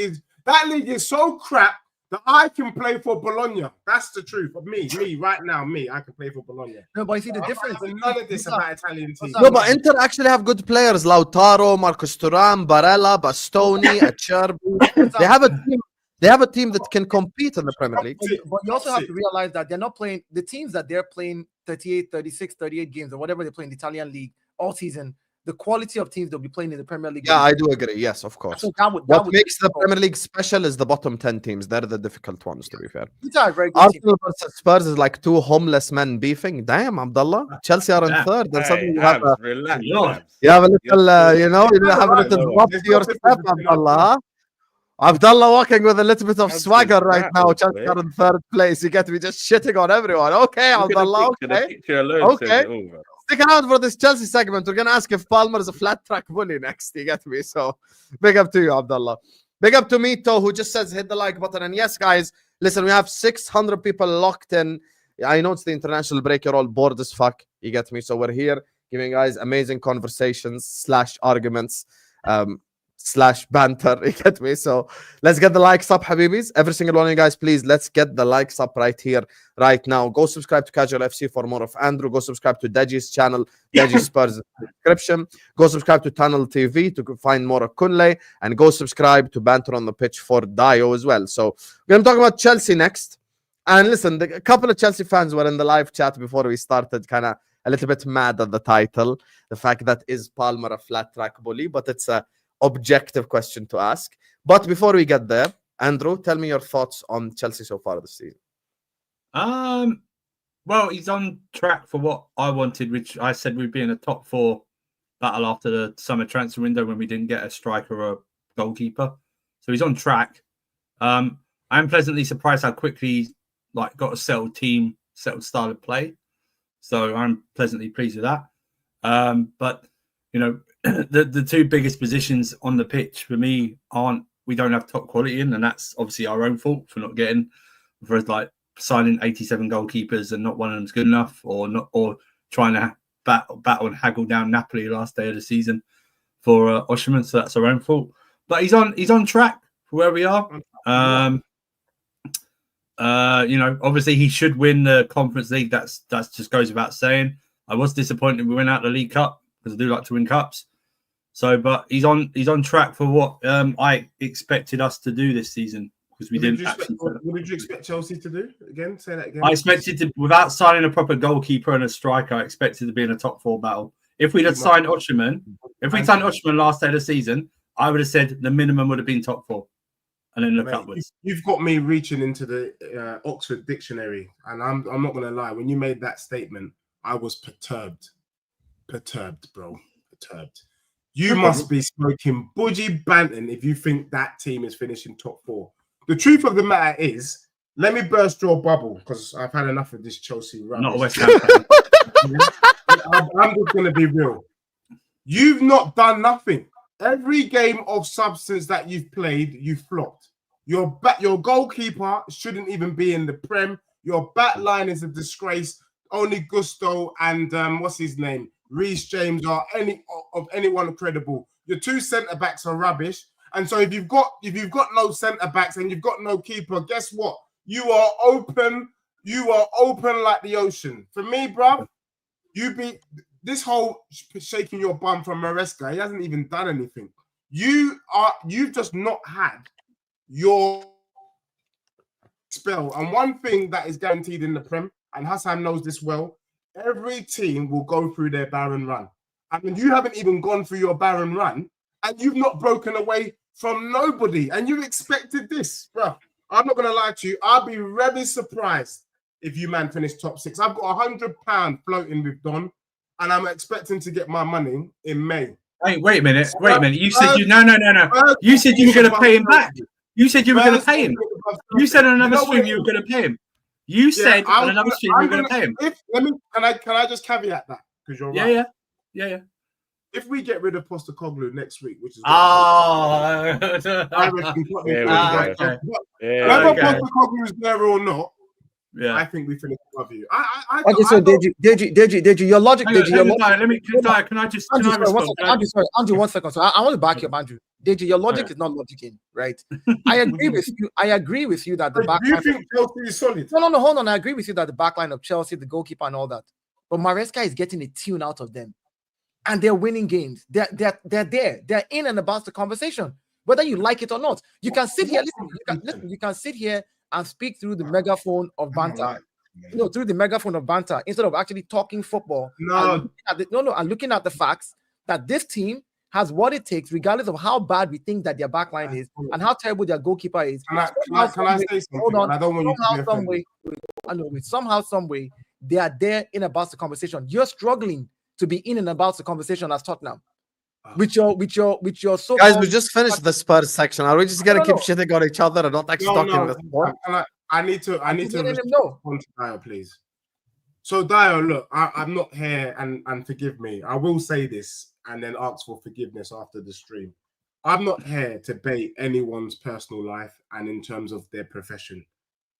Speaker 5: is so crap that I can play for Bologna. That's the truth of me right now. I can play for Bologna.
Speaker 4: No, but you see the difference.
Speaker 5: None of this about Italian teams.
Speaker 1: No, but Inter actually have good players: Lautaro, Marcus Thuram, Barella, Bastoni, Acerbi. They have a team that can compete in the Premier League.
Speaker 4: But you also have to realize that they're not playing the teams that they're playing 38, 36, 38 games or whatever they play in the Italian league all season. The quality of teams they'll be playing in the Premier League.
Speaker 1: Yeah, I do agree. Yes, of course.
Speaker 4: So
Speaker 1: what makes the Premier League special is the bottom 10 teams. They're the difficult ones, to be fair.
Speaker 4: These are very good
Speaker 1: Arsenal versus Spurs is like two homeless men beefing. Damn, Abdullah. Chelsea are in third. Then suddenly you have a
Speaker 3: relax.
Speaker 1: you have a little, you have a little drop to your step, Abdullah. Huh? Abdullah walking with a little bit of swagger right now. Chelsea are in third place. You get me just shitting on everyone. Okay, Abdullah. Okay. Okay. Stick around for this Chelsea segment. We're going to ask if Palmer is a flat track bully next. You get me? So big up to you, Abdullah. Big up to Mito, who just says hit the like button. And yes, guys, listen, we have 600 people locked in. I know it's the international break. You're all bored as fuck. You get me? So we're here giving guys amazing conversations / arguments. / banter, you get me? So let's get the likes up, Habibis. Every single one of you guys, please, let's get the likes up right here, right now. Go subscribe to Casual FC for more of Andrew. Go subscribe to Deji's channel, Deji Spurs description. Go subscribe to Tunnel TV to find more of Kunle, and go subscribe to Banter on the Pitch for Dayo as well. So we're going to talk about Chelsea next. And listen, a couple of Chelsea fans were in the live chat before we started, kind of a little bit mad at the title, the fact that is Palmer a flat track bully, but it's a objective question to ask. But before we get there, Andrew, tell me your thoughts on Chelsea so far this season.
Speaker 2: Well, he's on track for what I wanted, which I said we'd be in a top 4 battle after the summer transfer window when we didn't get a striker or a goalkeeper. So he's on track. I'm pleasantly surprised how quickly he's got a settled team, settled style of play. So I'm pleasantly pleased with that. But the two biggest positions on the pitch for me we don't have top quality in, and that's obviously our own fault for not getting, for signing 87 goalkeepers and not one of them's good enough, or trying to battle and haggle down Napoli last day of the season for Osimhen. So that's our own fault. But he's on track for where we are. Obviously he should win the Conference League. That's just goes without saying. I was disappointed we went out the League Cup because I do like to win cups. So, but he's on track for what I expected us to do this season, because we didn't.
Speaker 5: What did you expect Chelsea to do? Again, say that again.
Speaker 2: I expected to, without signing a proper goalkeeper and a striker, I expected to be in a top 4 battle. If we'd signed Osimhen, last day of the season, I would have said the minimum would have been top 4, and then look upwards. You've
Speaker 5: got me reaching into the Oxford Dictionary, and I'm not going to lie. When you made that statement, I was perturbed, bro, perturbed. You must be smoking budgie Banton if you think that team is finishing top 4. The truth of the matter is, let me burst your bubble, because I've had enough of this Chelsea rubbish.
Speaker 2: Not a West Ham fan.
Speaker 5: I'm just going to be real. You've not done nothing. Every game of substance that you've played, you've flopped. Your goalkeeper shouldn't even be in the Prem. Your back line is a disgrace. Only Gusto and what's his name? Reece James are anyone credible. Your 2 centre backs are rubbish, and so if you've got no centre backs and you've got no keeper, guess what? You are open. You are open like the ocean. For me, bruv, this whole shaking your bum from Maresca. He hasn't even done anything. You've just not had your spell. And one thing that is guaranteed in the Prem, and Hassan knows this well. Every team will go through their barren run. I mean, you haven't even gone through your barren run, and you've not broken away from nobody, and you expected this, bro. I'm not going to lie to you. I'll be very surprised if you man finish top 6. I've got £100 floating with Don, and I'm expecting to get my money in May.
Speaker 2: Hey, wait a minute. You said no. You said you were going to pay him back. You said you were going to pay him. You said on another stream you were going to pay him. You said on another stream you were going to pay him.
Speaker 5: Can I just caveat that? Because you're right.
Speaker 2: Yeah.
Speaker 5: If we get rid of Postecoglou next week, which is
Speaker 2: I
Speaker 5: reckon, whether Postecoglou is there or not,
Speaker 2: Yeah.
Speaker 5: I think we finished above you. I
Speaker 4: Okay, so Deji, your logic,
Speaker 2: Hang on,
Speaker 4: Deji, your logic.
Speaker 2: can I
Speaker 4: Andrew, sorry,
Speaker 2: respond?
Speaker 4: Andrew, 1 second. So I want to back you up, Andrew. Deji, your logic is not logicking, right? I agree with you. I agree with you that the back.
Speaker 5: Do you think Chelsea is solid?
Speaker 4: No, hold on. I agree with you that the back line of Chelsea, the goalkeeper, and all that. But Maresca is getting a tune out of them, and they're winning games. They're there. They're in and about the conversation, whether you like it or not. You can sit here. Listen. You can sit here and speak through the megaphone of banter. Through the megaphone of banter instead of actually talking football.
Speaker 5: No,
Speaker 4: and looking at the facts that this team has what it takes, regardless of how bad we think that their backline is and how terrible their goalkeeper is.
Speaker 5: Can I say something?
Speaker 4: Hold on.
Speaker 5: I don't want you to be offended.
Speaker 4: Somehow, some way, they are there in about the conversation. You're struggling to be in and about the conversation as Tottenham. With your so
Speaker 1: guys, we just finished the Spurs section. Are we just gonna keep shitting on each other and not actually talking this sport?
Speaker 5: I need to respond to Dayo, please. So Dayo, look, I'm not here, and forgive me. I will say this and then ask for forgiveness after the stream. I'm not here to bait anyone's personal life and in terms of their profession.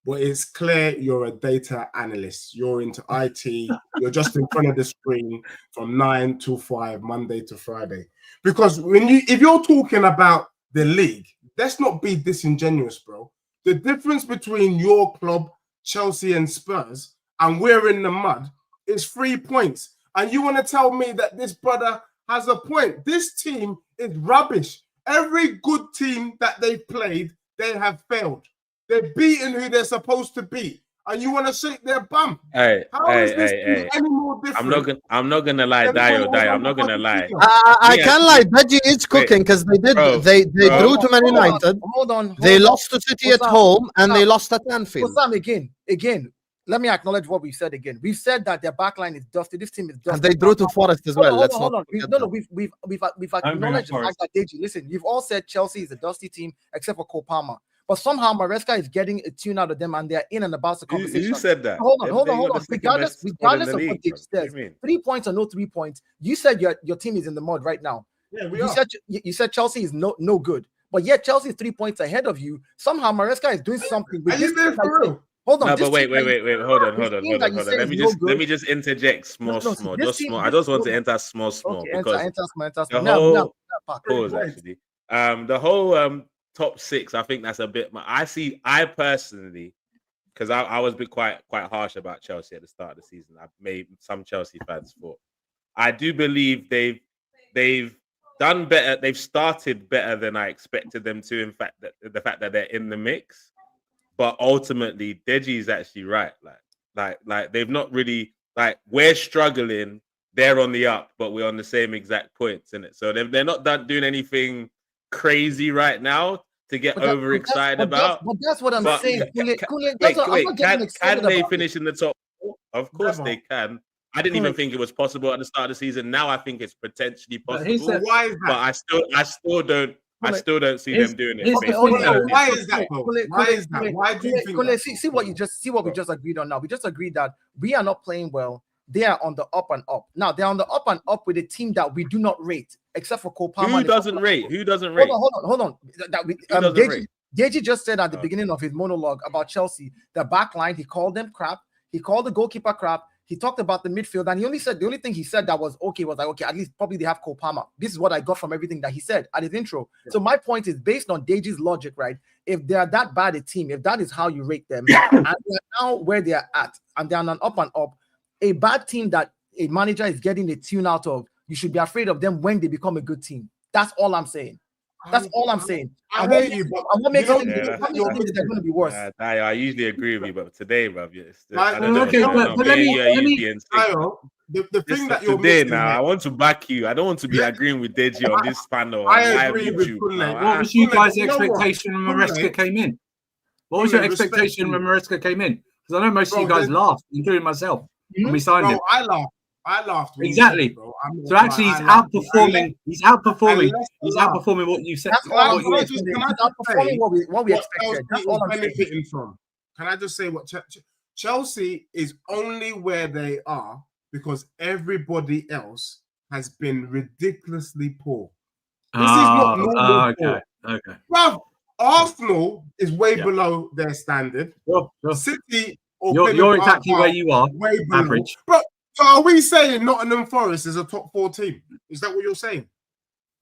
Speaker 5: But it's clear you're a data analyst. You're into IT. You're just in front of the screen from 9 to 5, Monday to Friday. Because if you're talking about the league, let's not be disingenuous, bro. The difference between your club, Chelsea and Spurs, and we're in the mud is 3 points. And you want to tell me that this brother has a point? This team is rubbish. Every good team that they've played, they have failed. They're beating who they're supposed to beat, and you want to shake their bum.
Speaker 3: Hey,
Speaker 5: any more different?
Speaker 3: I'm not gonna lie, Dayo. I'm not gonna lie.
Speaker 1: I can't lie. Deji is cooking because they drew to Man United.
Speaker 4: Hold on.
Speaker 1: They lost to City at home and they lost at Anfield.
Speaker 4: Sam, again. Let me acknowledge what we've said again. We've said that their backline is dusty. This team is dusty.
Speaker 1: And they drew to Forest as well.
Speaker 4: Hold on. We've acknowledged the fact that Deji. Listen, you've all said Chelsea is a dusty team except for Cole Palmer. But somehow Maresca is getting a tune out of them and they're in and about the conversation.
Speaker 3: You said that.
Speaker 4: Hold on. Regardless of what Deji says, 3 points or no 3 points, you said your team is in the mud right now.
Speaker 5: Yeah,
Speaker 4: you said Chelsea is no good. But yet Chelsea is 3 points ahead of you. Somehow Maresca is doing something with this.
Speaker 5: For real?
Speaker 4: Hold on.
Speaker 3: No, but wait. Hold on. Let me just interject small. I just want to enter small because
Speaker 4: enter
Speaker 3: the whole pause actually. The whole top 6, I think that's a bit. I personally, because I was quite harsh about Chelsea at the start of the season. I made some Chelsea fans thought. I do believe they've done better. They've started better than I expected them to. In fact, the fact that they're in the mix. But ultimately, Deji is actually right. Like they've not really we're struggling. They're on the up, but we're on the same exact points in it. So they're not doing anything crazy right now to get overexcited about.
Speaker 4: But that's what I'm saying.
Speaker 3: Can they finish in the top 4? Of course they can. I didn't even think it was possible at the start of the season. Now I think it's potentially possible.
Speaker 5: Why is that?
Speaker 3: But I still don't see them doing it.
Speaker 5: Why is that? Why is that? Why do you think
Speaker 4: Kunle, see what we just agreed on now. We just agreed that we are not playing well. They are on the up and up. Now they're on the up and up with a team that we do not rate, except for Cole Palmer.
Speaker 3: Who doesn't rate?
Speaker 4: Hold on. Deji just said at the beginning of his monologue about Chelsea, the back line, he called them crap. He called the goalkeeper crap. He talked about the midfield, and the only thing he said that was okay was okay, at least probably they have Cole Palmer. This is what I got from everything that he said at his intro. Yeah. So my point is based on Deji's logic, right? If they're that bad a team, if that is how you rate them, and they're now where they're at, and they're on an up and up, a bad team that a manager is getting a tune out of, you should be afraid of them when they become a good team. That's all I'm saying. That's all I'm saying.
Speaker 5: I hear you, but
Speaker 4: what makes it they're going to be worse?
Speaker 3: I usually agree with you, but today, bro,
Speaker 5: the thing that you're
Speaker 3: today now, I want to back you. I don't want to be agreeing with Deji on this panel.
Speaker 5: I agree with
Speaker 2: Kunle. What was you guys' expectation when Maresca came in? What was your expectation when Maresca came in? Because I know most of you guys laughed, including myself, when we signed him.
Speaker 5: I laughed.
Speaker 2: Exactly. Bro. So actually, he's outperforming. He's outperforming what you said.
Speaker 4: What we expected. That's all I'm
Speaker 5: benefiting from. Can I just say what Chelsea is only where they are because everybody else has been ridiculously poor. This is not normal. Okay. Well, Arsenal is way below their standard. City or
Speaker 2: You're
Speaker 5: Plymouth
Speaker 2: exactly where you are,
Speaker 5: way below.
Speaker 2: average.
Speaker 5: But so are we saying Nottingham Forest is a top 4 team? Is that what you're saying?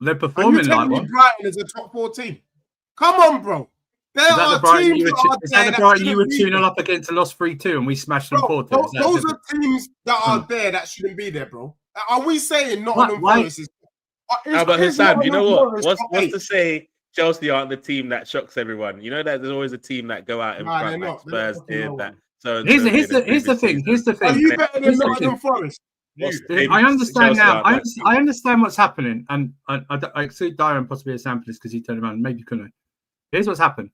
Speaker 2: They're
Speaker 5: Are you
Speaker 2: performing like
Speaker 5: telling me
Speaker 2: one.
Speaker 5: Brighton is a top 4 team? Come on, bro. There
Speaker 2: Is that
Speaker 5: are
Speaker 2: the Brighton
Speaker 5: teams
Speaker 2: you were?
Speaker 5: that are
Speaker 2: Is
Speaker 5: there
Speaker 2: that the
Speaker 5: that
Speaker 2: Brighton you were
Speaker 5: shouldn't be
Speaker 2: 2-0 up against and lost 3-2 and we smashed them 4-2?
Speaker 5: Bro,
Speaker 2: Is that
Speaker 5: those
Speaker 2: different?
Speaker 5: are teams that are there that shouldn't be there, bro. Are we saying Nottingham Forest is?
Speaker 3: No, but
Speaker 5: is
Speaker 3: Hassan, you know
Speaker 5: Nottingham
Speaker 3: what?
Speaker 5: Forest
Speaker 3: What's
Speaker 5: top 8?
Speaker 3: to say Chelsea aren't the team that shocks everyone? You know that there's always a team that go out in
Speaker 5: Nah,
Speaker 3: front,
Speaker 5: they're
Speaker 3: like
Speaker 5: not. They're not
Speaker 3: Spurs
Speaker 5: fucking
Speaker 3: did,
Speaker 5: no
Speaker 3: that
Speaker 5: one.
Speaker 3: so
Speaker 2: Here's the thing. Here's the
Speaker 5: Are
Speaker 2: thing.
Speaker 5: you better than
Speaker 2: Here's the
Speaker 5: Nottingham
Speaker 2: thing.
Speaker 5: Forest?
Speaker 2: I understand
Speaker 3: Chelsea
Speaker 2: now.
Speaker 3: are
Speaker 2: I understand what's happening, and I see Dayo and possibly a sample because he turned around. Maybe Kunle. Here's what's happened.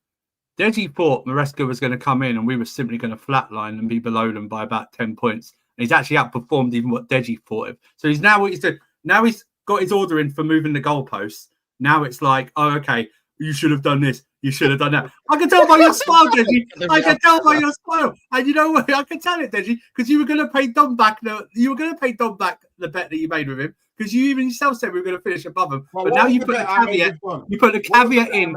Speaker 2: Deji thought Maresca was going to come in and we were simply going to flatline and be below them by about 10 points. And he's actually outperformed even what Deji thought of. So he's now what he's doing. Now he's got his order in for moving the goalposts. Now it's like, oh, okay, you should have done this. You should have done that. I can tell by your smile, Deji. I can tell by your smile. And you know what? I can tell it, Deji, because you were going to pay Dom back. You were going to pay Dom back the bet that you made with him because you even yourself said we were going to finish above him.
Speaker 5: Well,
Speaker 2: but now you put the caveat. You put the caveat in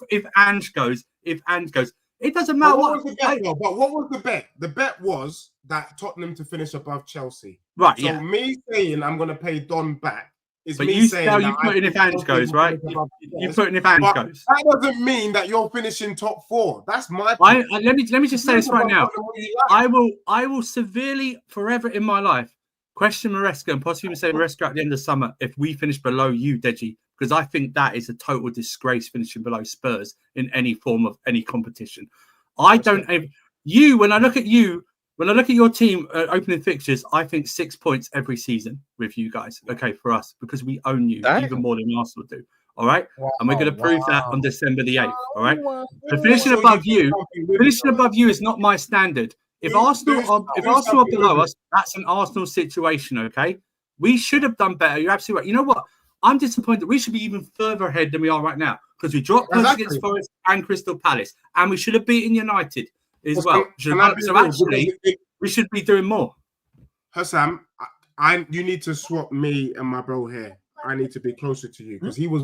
Speaker 2: if Ange goes. If Ange goes, it doesn't matter
Speaker 5: what was the bet, though? But what was the bet? The bet was that Tottenham to finish above Chelsea.
Speaker 2: Right.
Speaker 5: So me saying I'm going to pay Don back is
Speaker 2: but
Speaker 5: me
Speaker 2: you
Speaker 5: saying
Speaker 2: you put in if Ange goes, right? You put in if Ange goes.
Speaker 5: That doesn't mean that you're finishing top 4. That's my
Speaker 2: point. Let me just say this right now. I will severely forever in my life question Maresca and possibly say Maresca at the end of summer if we finish below you, Deji, because I think that is a total disgrace finishing below Spurs in any form of any competition. I don't. When I look at your team opening fixtures, I think 6 points every season with you guys. Okay, for us because we own you even more than Arsenal do. All right, and we're going to prove that on December the 8th. All right, but finishing above you is not my standard. If Arsenal are below us, that's an Arsenal situation. Okay, we should have done better. You're absolutely right. You know what? I'm disappointed that we should be even further ahead than we are right now because we dropped points against Forest and Crystal Palace, and we should have beaten United as well. So actually, we should be doing more.
Speaker 5: Hassan, you need to swap me and my bro here. I need to be closer to you because he was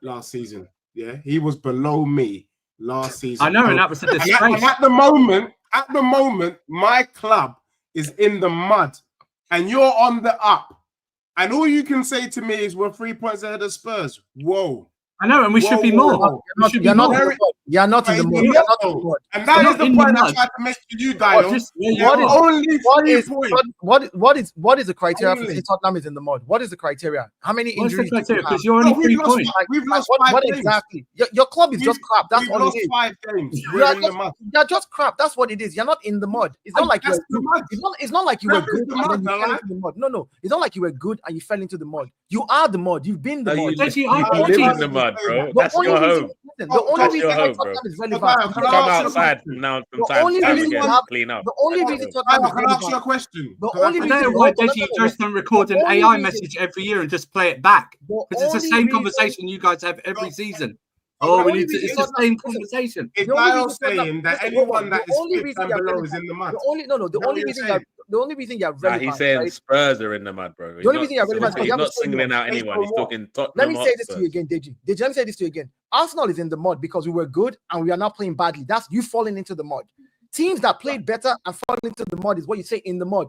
Speaker 5: last season. Yeah, he was below me last season.
Speaker 2: I know, and that was a disgrace.
Speaker 5: And at the moment, my club is in the mud, and you're on the up. And all you can say to me is we're 3 points ahead of Spurs. Whoa.
Speaker 2: I know, and we should be more.
Speaker 4: You're not in the mud.
Speaker 5: And that is the point I tried to make to you, Dayo.
Speaker 4: What is the criteria for saying Tottenham is in the mud? What is the criteria? How many injuries?
Speaker 2: Because you're only 3 points.
Speaker 5: We've lost 5 games.
Speaker 4: Exactly? Your club is just crap. That's all it is.
Speaker 5: 5 games. We're in the mud.
Speaker 4: You're just crap. That's what it is. You're not in the mud. It's not like it's not like you were good and then you fell into the mud. No. It's not like you were good and you fell into the mud. You are the mud. You've been the mud.
Speaker 3: You live in the mud, bro. That's your home.
Speaker 4: The only reason Tottenham is relevant.
Speaker 3: Come outside now from time to time again to clean up.
Speaker 4: The only reason Tottenham is relevant.
Speaker 5: Can I ask you a question?
Speaker 4: The only reason
Speaker 2: why Deji just don't record an AI message every year and just play it back because it's the same conversation you guys have every season. Oh, we need to. It's the same conversation.
Speaker 5: It's Dayo saying that anyone that is fit and below is in the mud.
Speaker 4: The only reason you're relevant.
Speaker 3: He's saying Spurs are in the mud, bro.
Speaker 4: The only reason you're relevant.
Speaker 3: He's not singling out anyone. He's talking Tottenham.
Speaker 4: Let me say this to you again, Deji. Let me say this to you again. Arsenal is in the mud because we were good and we are now playing badly. That's you falling into the mud. Teams that played better and falling into the mud is what you say in the mud.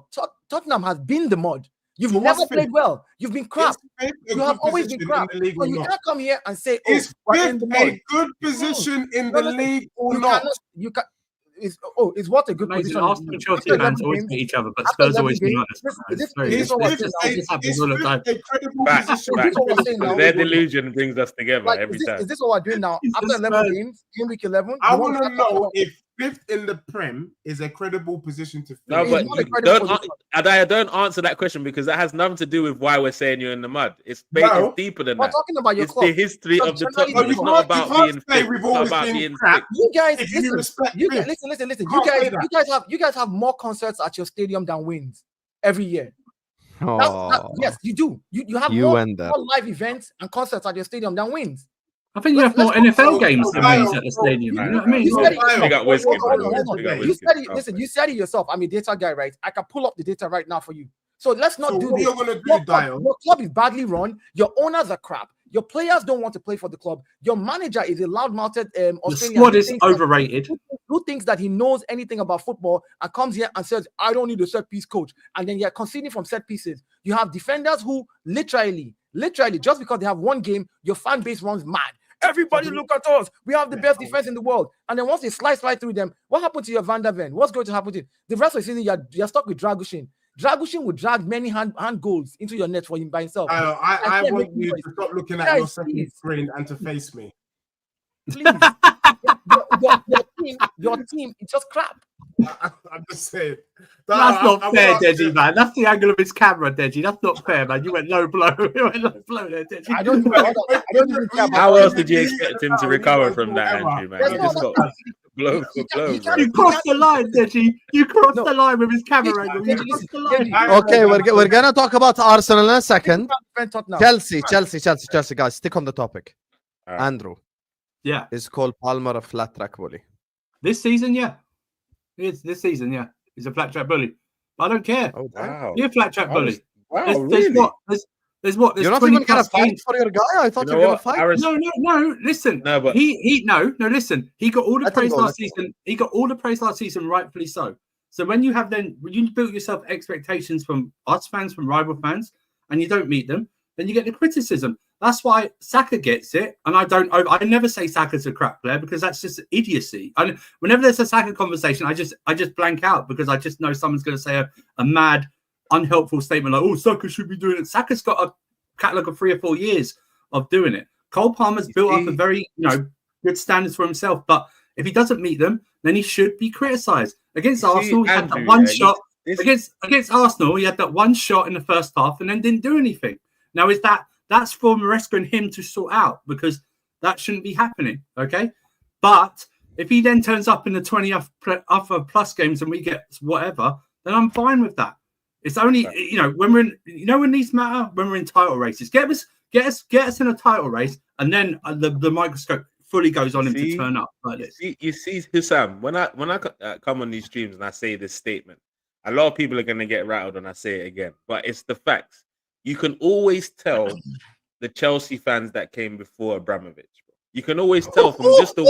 Speaker 4: Tottenham has been the mud. You've never played well. You've been crap. You have always been crap. So you can't come here and say, "Oh, we're in the mud."
Speaker 5: A good position in the league or not?
Speaker 4: It's what a good position.
Speaker 2: Arsenal and Chelsea fans always beat each other, but Spurs always beat us.
Speaker 3: Their delusion brings us together every time.
Speaker 4: Is this what we're doing now? After 11 games, game week 11,
Speaker 5: I want to know if 5th in the Prem is a credible position to
Speaker 3: finish. No, but don't answer that question because that has nothing to do with why we're saying you're in the mud. It's deeper than that.
Speaker 4: We're talking about your
Speaker 3: club. It's the history of the Tottenham. It's not about being fit. It's not about being fit.
Speaker 4: You guys, listen. You guys have more concerts at your stadium than wins every year. Yes, you do. You have more live events and concerts at your stadium than wins.
Speaker 2: I think you have more NFL games than wins at the stadium. You know what I mean?
Speaker 4: You said it yourself. I'm a data guy, right? I can pull up the data right now for you. So let's not do
Speaker 5: what
Speaker 4: this.
Speaker 5: you're gonna do,
Speaker 4: Your
Speaker 5: Dayo?
Speaker 4: club is badly run. Your owners are crap. Your players don't want to play for the club. Your manager is a loud-mouthed
Speaker 6: The
Speaker 4: Australian
Speaker 6: squad is overrated.
Speaker 4: who thinks that he knows anything about football and comes here and says, I don't need a set piece coach. And then you're conceding from set pieces. You have defenders who literally, just because they have one game, your fan base runs mad. Everybody look at us. We have the best defense in the world. And then once they slice right through them, what happened to your Van der Ven? What's going to happen to you? The rest of the season, you're stuck with Dragushin. Dragushin will drag many hand goals into your net for him by himself.
Speaker 5: I want you to stop looking at your second screen and to face me.
Speaker 4: Please. your team is just crap.
Speaker 5: I'm just saying.
Speaker 6: That's not fair, Deji, man. That's the angle of his camera, Deji. That's not fair, man. You went low blow. You went low blow there, Deji.
Speaker 4: I don't even care about
Speaker 3: How else did you expect him to recover from that, Andrew, man? He just got blow for blow.
Speaker 6: You crossed the line, Deji. You crossed the line with his camera angle. You crossed the line.
Speaker 1: Okay, we're gonna talk about Arsenal in a second. Chelsea, guys, stick on the topic.
Speaker 3: Right.
Speaker 1: Andrew,
Speaker 6: Yeah.
Speaker 1: is Cole Palmer a flat track bully?
Speaker 6: This season, yeah. It's this season, yeah. He's a flat track bully. I don't care.
Speaker 1: Oh,
Speaker 3: Wow.
Speaker 6: You're a flat track bully.
Speaker 3: Wow,
Speaker 6: There's
Speaker 3: really?
Speaker 6: what? There's what? There's
Speaker 1: You're not
Speaker 6: 20
Speaker 1: even gonna
Speaker 6: plus
Speaker 1: fight
Speaker 6: games.
Speaker 1: for your guy? I thought
Speaker 3: You
Speaker 1: you
Speaker 3: know
Speaker 1: were gonna
Speaker 3: what?
Speaker 1: fight.
Speaker 6: No. Listen.
Speaker 3: No, but
Speaker 6: No. Listen. He got all the
Speaker 1: Let him
Speaker 6: praise
Speaker 1: go,
Speaker 6: last
Speaker 1: let him
Speaker 6: season. He got all the praise last season, rightfully so. So when you built yourself expectations from us fans, from rival fans, and you don't meet them, then you get the criticism. That's why Saka gets it, and I never say Saka's a crap player because that's just idiocy. And whenever there's a Saka conversation, I just blank out because I just know someone's going to say a mad, unhelpful statement like, "Oh, Saka should be doing it." Saka's got a catalogue of 3 or 4 years of doing it. Cole Palmer's built up a very good standards for himself, but if he doesn't meet them, then he should be criticised. Against Arsenal, he had that one shot. Against Arsenal, he had that one shot in the first half and then didn't do anything. Now, that's for Maresca and him to sort out because that shouldn't be happening, okay? But if he then turns up in the 20 upper plus games and we get whatever, then I'm fine with that. It's only when we're in, when these matter, when we're in title races. Get us in a title race, and then the microscope fully goes on him to turn up like this.
Speaker 3: You see, Hussam, when I come on these streams and I say this statement, a lot of people are going to get rattled when I say it again, but it's the facts. You can always tell the Chelsea fans that came before Abramovich. You can always tell from just the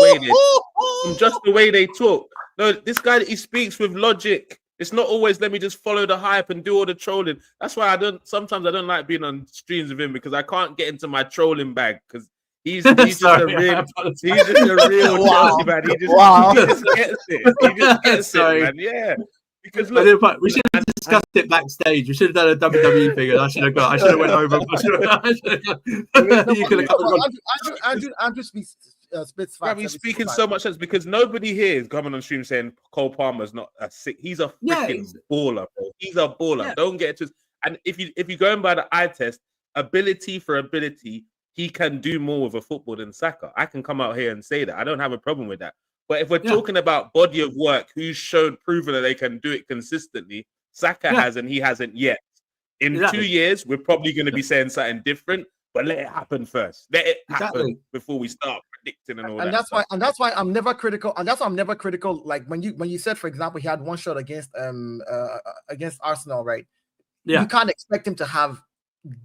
Speaker 3: way they talk. No, this guy, he speaks with logic. It's not always let me just follow the hype and do all the trolling. That's why sometimes I don't like being on streams with him because I can't get into my trolling bag because he's just a real Chelsea man. He just gets it. He just gets it, man. Yeah. Because look,
Speaker 6: we should have discussed it backstage. We should have done a WWE figure. I should have went over.
Speaker 4: Andrew spits
Speaker 3: I've been speaking so much sense because nobody here is coming on stream saying Cole Palmer's not a sick. He's a freaking baller, bro. He's a baller. Yeah. Don't get it twisted. And if you're going by the eye test, ability for ability, he can do more with a football than Saka. I can come out here and say that. I don't have a problem with that. But if we're talking about body of work, who's proven that they can do it consistently, Saka has and he hasn't yet. In 2 years, we're probably going to be saying something different, but let it happen first. Let it happen before we start predicting and all that.
Speaker 4: That's why I'm never critical. And that's why I'm never critical. Like when you said, for example, he had one shot against Arsenal, right? Yeah. You can't expect him to have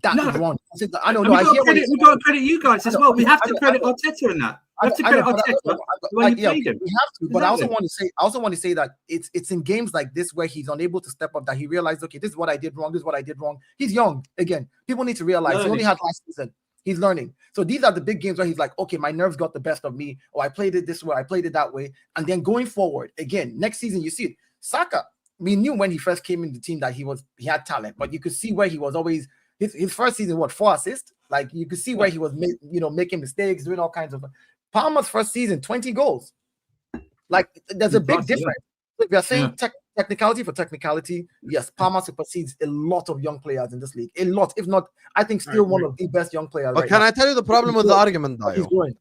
Speaker 4: that run. I don't know.
Speaker 6: We've got to credit you guys as well. We have to credit Arteta in that. We have to credit Arteta when you played him.
Speaker 4: We have to, but I also want to say that it's in games like this where he's unable to step up that he realized, okay, this is what I did wrong. This is what I did wrong. He's young. Again, people need to realize he only had last season. He's learning. So these are the big games where he's like, okay, my nerves got the best of me. Or I played it this way. I played it that way. And then going forward, again, next season, you see it. Saka, we knew when he first came in the team that he had talent, but you could see where he was always. His first season, 4 assists? Like you could see where he was, making mistakes, doing all kinds of. Palmer's first season, 20 goals. Like there's a big difference. If you're saying technicality for technicality, yes, Palmer supersedes a lot of young players in this league. A lot, if not, I think still one of the best young players.
Speaker 1: But can I tell you the problem with the argument, Dayo?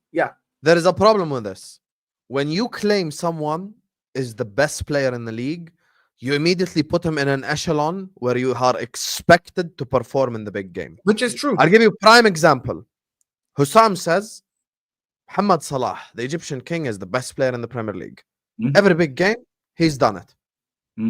Speaker 1: There is a problem with this. When you claim someone is the best player in the league, you immediately put him in an echelon where you are expected to perform in the big game.
Speaker 4: Which is true.
Speaker 1: I'll give you a prime example. Hussam says, Mohamed Salah, the Egyptian king, is the best player in the Premier League. Every big game, he's done it.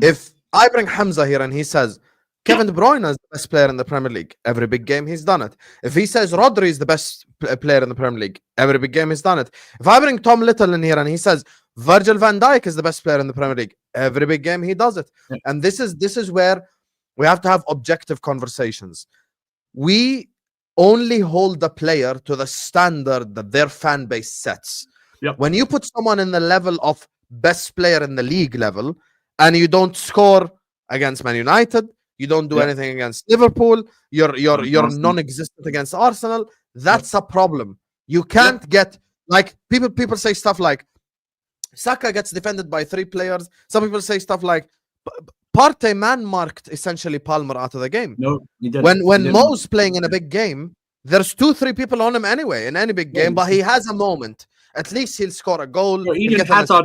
Speaker 1: If I bring Hamza here and he says, Kevin De Bruyne is the best player in the Premier League. Every big game, he's done it. If he says Rodri is the best player in the Premier League, every big game, he's done it. If I bring Tom Little in here and he says Virgil van Dijk is the best player in the Premier League, every big game, he does it. And this is where we have to have objective conversations. We only hold the player to the standard that their fan base sets.
Speaker 6: Yep.
Speaker 1: When you put someone in the level of best player in the league level and you don't score against Man United, you don't do anything against Liverpool, you're non-existent against Arsenal, that's a problem. You can't get, like, people say stuff like Saka gets defended by 3 players. Some people say stuff like Partey man-marked essentially Palmer out of the game.
Speaker 6: No, he didn't.
Speaker 1: When Mo's playing in a big game, there's 2-3 people on him anyway in any big game, but he has a moment. At least he'll score a goal.
Speaker 6: Eden Hazard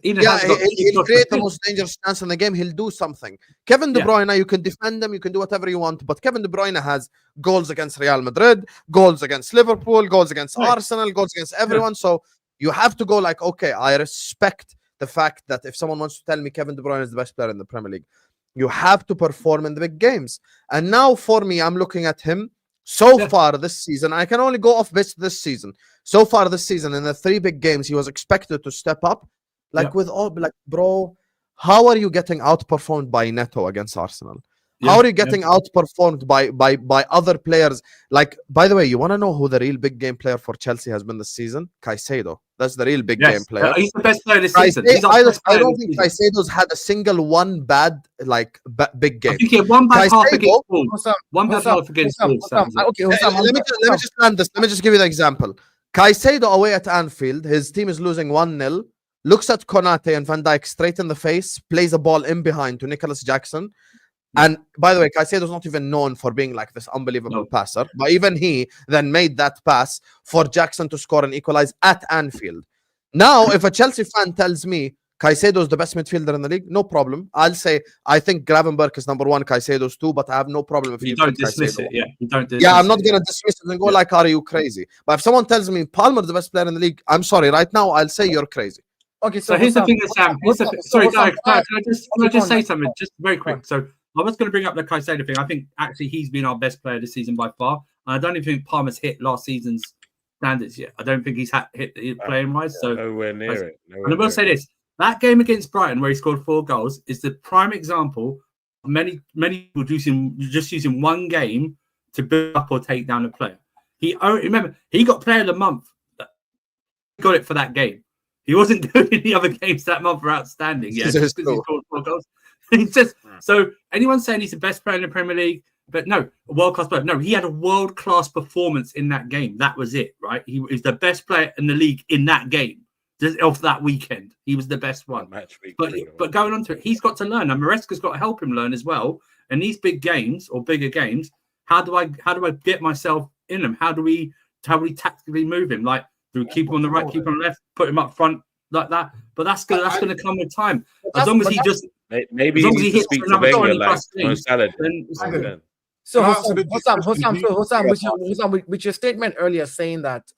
Speaker 6: he'll
Speaker 1: create the most dangerous chance in the game. He'll do something. Kevin De Bruyne, you can defend him, you can do whatever you want, but Kevin De Bruyne has goals against Real Madrid, goals against Liverpool, goals against Arsenal, goals against everyone. So you have to go like, okay, I respect the fact that if someone wants to tell me Kevin De Bruyne is the best player in the Premier League, you have to perform in the big games. And now for me, I'm looking at him so far this season. I can only go off this season. So far this season, in the 3 big games, he was expected to step up. With all, bro, how are you getting outperformed by Neto against Arsenal? How are you getting outperformed by other players? Like, by the way, you want to know who the real big game player for Chelsea has been this season? Caicedo. That's the real big game player.
Speaker 6: He's the best player this season.
Speaker 1: I don't think Caicedo's had a single one bad big game.
Speaker 6: I think he had one bad half against Wolves. One bad half against Wolves.
Speaker 1: Okay, let me just land this. Let me just give you the example. Caicedo away at Anfield, his team is losing 1-0, looks at Konate and Van Dijk straight in the face, plays a ball in behind to Nicholas Jackson. And by the way, Caicedo's not even known for being like this unbelievable passer, but even he then made that pass for Jackson to score and equalize at Anfield. Now, if a Chelsea fan tells me Caicedo's the best midfielder in the league, no problem. I'll say I think Gravenberch is number 1, Caicedo's 2, but I have no problem if
Speaker 6: you don't dismiss it.
Speaker 1: I'm not gonna dismiss it and go like, "Are you crazy?" But if someone tells me Palmer's the best player in the league, I'm sorry. Right now, I'll say you're crazy.
Speaker 6: Okay, so here's the thing, Sam. Sorry, can I just say something just very quick? So I was going to bring up the Caicedo thing. I think actually he's been our best player this season by far. And I don't even think Palmer's hit last season's standards yet. I don't think he's hit playing wise. So
Speaker 3: nowhere near it.
Speaker 6: And I will say this: that game against Brighton, where he scored 4 goals, is the prime example of many people using one game to build up or take down a player. Remember, he got Player of the Month. He got it for that game. He wasn't doing any other games that month for outstanding. Yeah, just because he scored 4 goals. So anyone saying he's the best player in the Premier League, but no, a world-class player. No, he had a world-class performance in that game. That was it, right? He was the best player in the league in that game of that weekend. He was the best one. But going on to it, he's got to learn. And Maresca's got to help him learn as well. And these big games or bigger games, how do I get myself in them? How do we tactically move him? Like, do we keep him on the right, keep him on the left, put him up front like that? But that's going to come with time. As long as he just
Speaker 3: maybe he needs to speak to Wenger like on salad.
Speaker 4: So Hossam, with your statement earlier saying that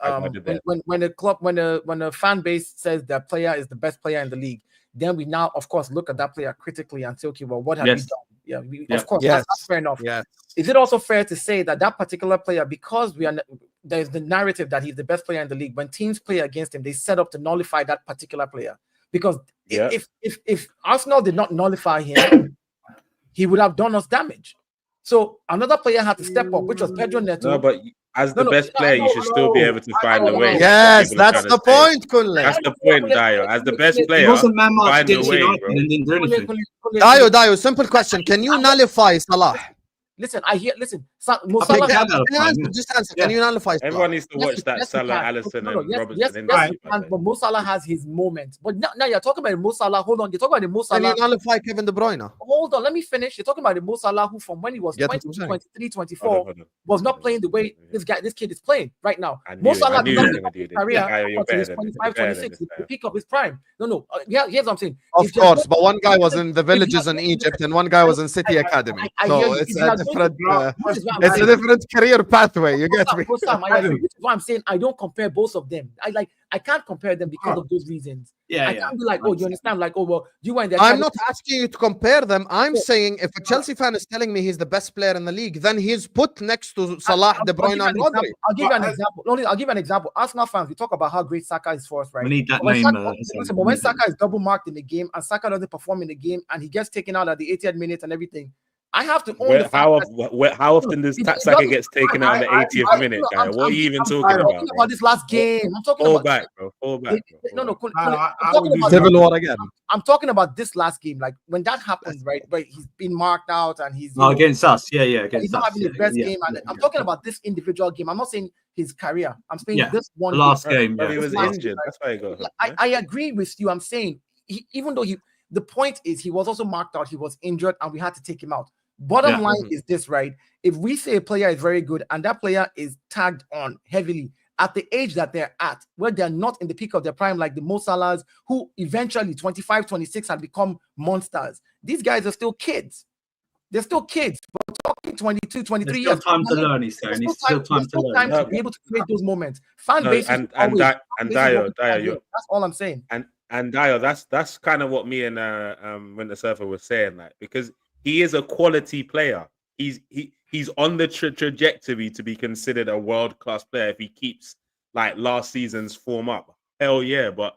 Speaker 4: when a fan base says that player is the best player in the league, then we now of course look at that player critically and say, okay, well, what have you done? Of course, that's fair enough. Yes. Is it also fair to say that particular player, because there's the narrative that he's the best player in the league, when teams play against him, they set up to nullify that particular player? Because if Arsenal did not nullify him, he would have done us damage. So another player had to step up, which was Pedro Neto.
Speaker 3: No, but as the best player, you should still be able to find a way.
Speaker 1: Yes, that's the point, Kunle.
Speaker 3: That's the point, Dayo. As the best player, find a way,
Speaker 1: Dayo, simple question. Can you nullify Salah?
Speaker 4: Listen,
Speaker 1: Just answer. Can you nullify Salah?
Speaker 3: Everyone needs to watch that Salah, Alisson, and Robertson.
Speaker 4: But Mo Salah has his moments. But now you're talking about Mo Salah. Hold on. You're talking about the Mo Salah.
Speaker 1: Can you nullify Kevin De Bruyne?
Speaker 4: Hold on. Let me finish. You're talking about the Mo Salah who from when he was 23, 24 was not playing the way this kid is playing right now. Mo Salah did not have a career until he's 25, 26. He pick up his prime. No. Here's what I'm saying.
Speaker 1: Of course, but one guy was in the villages in Egypt and one guy was in City Academy. So it's different.
Speaker 4: Which is why I'm
Speaker 1: It's a
Speaker 4: saying-
Speaker 1: different career pathway. You get me?
Speaker 4: Sam, I agree. Which is why I'm saying I don't compare both of them. I can't compare them because of those reasons.
Speaker 6: Yeah,
Speaker 4: I can't be like, oh, you understand? Like, oh, well, you were in their
Speaker 1: I'm not asking you to compare them. I'm saying if a
Speaker 4: Uh,
Speaker 1: Chelsea fan is telling me he's the best player in the league, then he's put next to Salah, De Bruyne, and Rodri.
Speaker 4: I'll give you an example. I'll give you an example. Arsenal fans, we talk about how great Saka is for us, right?
Speaker 6: We need that
Speaker 4: But when
Speaker 6: name.
Speaker 4: Saka, listen, but when Saka is double marked in the game and Saka doesn't perform in the game and he gets taken out at the 80th minute and everything, I have to own the fact
Speaker 3: How often does Saka gets taken out in the 80th minute, guy? What are you even talking
Speaker 4: I'm
Speaker 3: about?
Speaker 4: talking about this last game. I'm talking
Speaker 3: Fall
Speaker 4: about
Speaker 3: back, bro. Fall back.
Speaker 4: no.
Speaker 5: I
Speaker 4: I'm talking
Speaker 5: would
Speaker 4: about
Speaker 1: Civil War again.
Speaker 4: I'm talking about this last game. Like when that happened, right? Where he's been marked out and he's
Speaker 6: Against us. Yeah,
Speaker 4: he's
Speaker 6: against
Speaker 4: not
Speaker 6: us.
Speaker 4: having his best game. And I'm talking about this individual game. I'm not saying his career. I'm saying this one
Speaker 6: last
Speaker 4: game.
Speaker 6: game.
Speaker 3: He was
Speaker 4: last
Speaker 3: injured. That's why he got hurt.
Speaker 4: I agree with you. I'm saying even though the point is he was also marked out, he was injured, and we had to take him out. Bottom line is this, right? If we say a player is very good and that player is tagged on heavily at the age that they're at, where they're not in the peak of their prime, like the Mo Salahs, who eventually 25, 26 have become monsters. These guys are still kids. They're still kids. We're talking 22, 23 years.
Speaker 6: Time to learn, he's saying. It's still time to learn.
Speaker 4: To be able to create those moments. Fan base
Speaker 3: and Dayo,
Speaker 4: that's all I'm saying.
Speaker 3: And Dayo, that's kind of what me and Winter Surfer was saying, like, because he is a quality player. He's on the trajectory to be considered a world-class player if he keeps like last season's form up. Hell yeah! But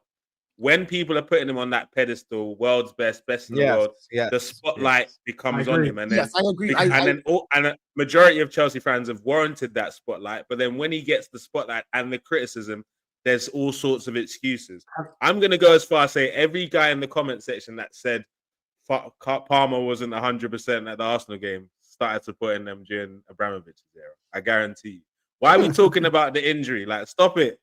Speaker 3: when people are putting him on that pedestal, world's best in the world, the spotlight becomes on him, and then
Speaker 4: I agree.
Speaker 3: And a majority of Chelsea fans have warranted that spotlight. But then when he gets the spotlight and the criticism, there's all sorts of excuses. I'm gonna go as far as say every guy in the comment section that said Palmer wasn't 100% at the Arsenal game started supporting them during Abramovich's era. I guarantee you. Why are we talking about the injury? Like, stop it.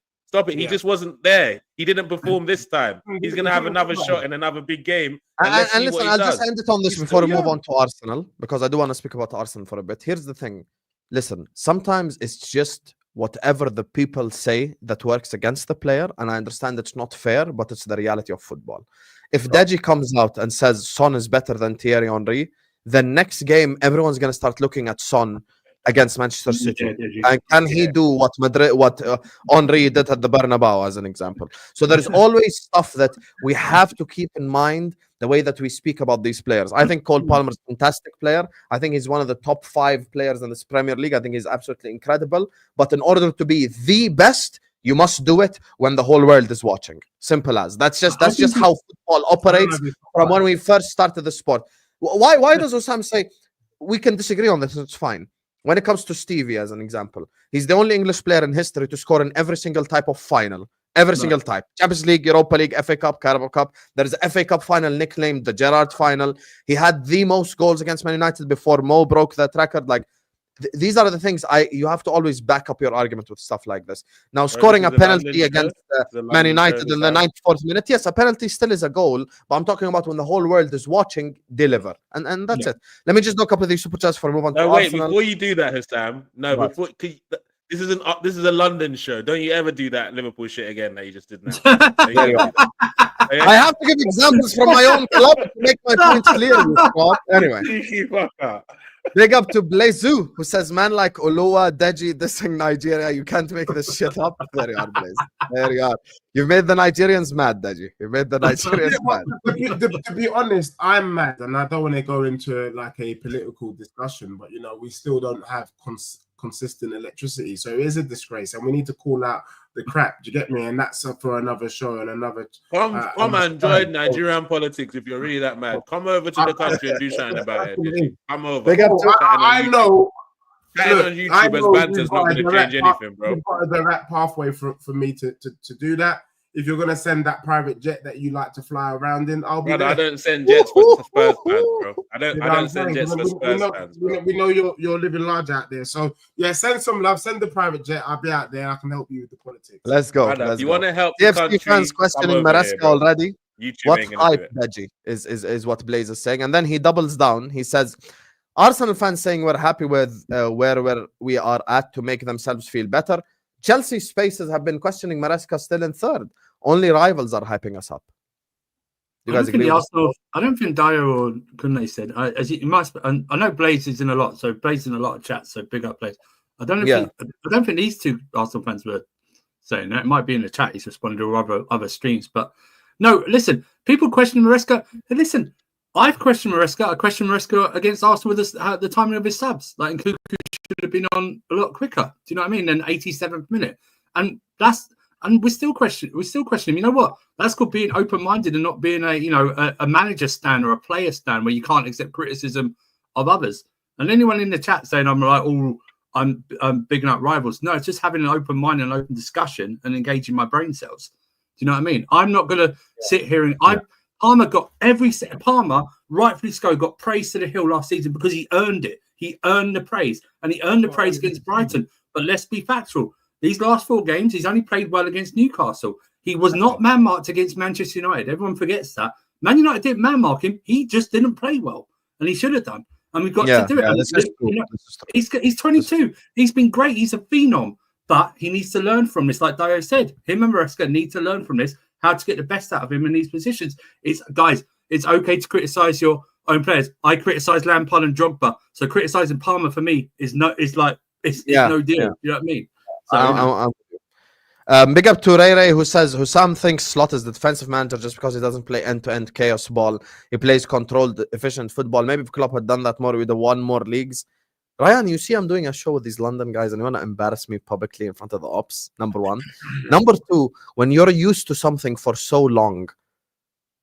Speaker 3: He just wasn't there. He didn't perform this time. He's gonna have another shot in another big game.
Speaker 1: And listen, I'll just end it on this before we move on to Arsenal, because I do want to speak about Arsenal for a bit. Here's the thing. Listen, sometimes it's just whatever the people say that works against the player, and I understand it's not fair, but it's the reality of football. If Deji comes out and says Son is better than Thierry Henry, then next game everyone's going to start looking at Son against Manchester City. And can he do what Henry did at the Bernabeu, as an example? So there's always stuff that we have to keep in mind the way that we speak about these players. I think Cole Palmer is a fantastic player. I think he's one of the top 5 players in this Premier League. I think he's absolutely incredible. But in order to be the best, you must do it when the whole world is watching. Simple as. That's just how football operates from when we first started the sport. Why does Osam say we can disagree on this? It's fine. When it comes to Stevie, as an example, he's the only English player in history to score in every single type of final. Every single type. Champions League, Europa League, FA Cup, Carabao Cup. There is a FA Cup final nicknamed the Gerrard final. He had the most goals against Man United before Mo broke that record. Like, these are the things you have to always back up your argument with stuff like this. Now, scoring a penalty against Man United in the 94th minute, yes, a penalty still is a goal, but I'm talking about when the whole world is watching, deliver. And that's it. Let me just do a couple of these super chats for move on to Arsenal.
Speaker 3: Before you do that, Hussam, this is a London show. Don't you ever do that Liverpool shit again that you just did now.
Speaker 1: I have to give examples from my own club to make my point clear. Anyway. Big up to Blazu, who says, man like Oloa, Deji, dissing Nigeria. You can't make this shit up. There you are, Blaze. There you are. You've made the Nigerians mad, Deji. You made the Nigerians mad.
Speaker 5: To be honest, I'm mad, and I don't want to go into like a political discussion, but we still don't have consistent electricity, so it is a disgrace, and we need to call out the crap. Do you get me? And that's for another show and another.
Speaker 3: Come and join Nigerian politics if you're really that mad. Come over to the country and do something about it. Come over.
Speaker 5: I know.
Speaker 3: Look, on YouTube as banter's not going to change anything, bro.
Speaker 5: You've got a direct pathway for me to do that. If you're gonna send that private jet that you like to fly around in, I'll be there.
Speaker 3: I don't send jets for Spurs fans, bro. I don't send jets for Spurs fans, bro.
Speaker 5: We know you're living large out there, so yeah, send some love. Send the private jet. I'll be out there. I can help you with the politics.
Speaker 1: Let's go.
Speaker 3: If you want to help
Speaker 1: the country, fans questioning Maresca already.
Speaker 3: YouTube
Speaker 1: what hype, Deji, is what Blaze is saying, and then he doubles down. He says, Arsenal fans saying we're happy with where we are at to make themselves feel better. Chelsea spaces have been questioning Maresca still in third. Only rivals are hyping us up. You guys agree?
Speaker 6: I don't think Dayo or Kunle said. As you must, and I know Blaze is in a lot, so Blaze is in a lot of chats. So big up Blaze. I don't know. I don't think these two Arsenal fans were saying that. It might be in the chat. He's responding to other streams, but no. Listen, people question Maresca. Listen, I've questioned Maresca. I questioned Maresca against Arsenal with the timing of his subs. Like Nkunku should have been on a lot quicker. Do you know what I mean? Than 87th minute, and we're still questioning. You know what? That's called being open-minded and not being a manager stand or a player stand where you can't accept criticism of others. And anyone in the chat saying I'm bigging up rivals. No, it's just having an open mind and an open discussion and engaging my brain cells. Do you know what I mean? I'm not going to sit here and Palmer got Palmer, rightfully so, got praise to the hill last season because he earned it. He earned the praise, and he earned the praise against Brighton. But let's be factual. These last 4 games, he's only played well against Newcastle. He was not man-marked against Manchester United. Everyone forgets that. Man United didn't man-mark him. He just didn't play well, and he should have done. And we've got to do it. He's 22. He's been great. He's a phenom. But he needs to learn from this. Like Dayo said, him and Maresca need to learn from this, how to get the best out of him in these positions. It's okay to criticise your own players. I criticise Lampard and Drogba. So criticising Palmer for me is no deal.
Speaker 1: Yeah.
Speaker 6: You know what I mean?
Speaker 1: So, big up to Ray who says Hussam thinks Slot is the defensive manager just because he doesn't play end-to-end chaos ball. He plays controlled, efficient football. Maybe if Klopp had done that more, we'd have won more leagues. Ryan, you see I'm doing a show with these London guys and you want to embarrass me publicly in front of the ops, number one. Number two, when you're used to something for so long,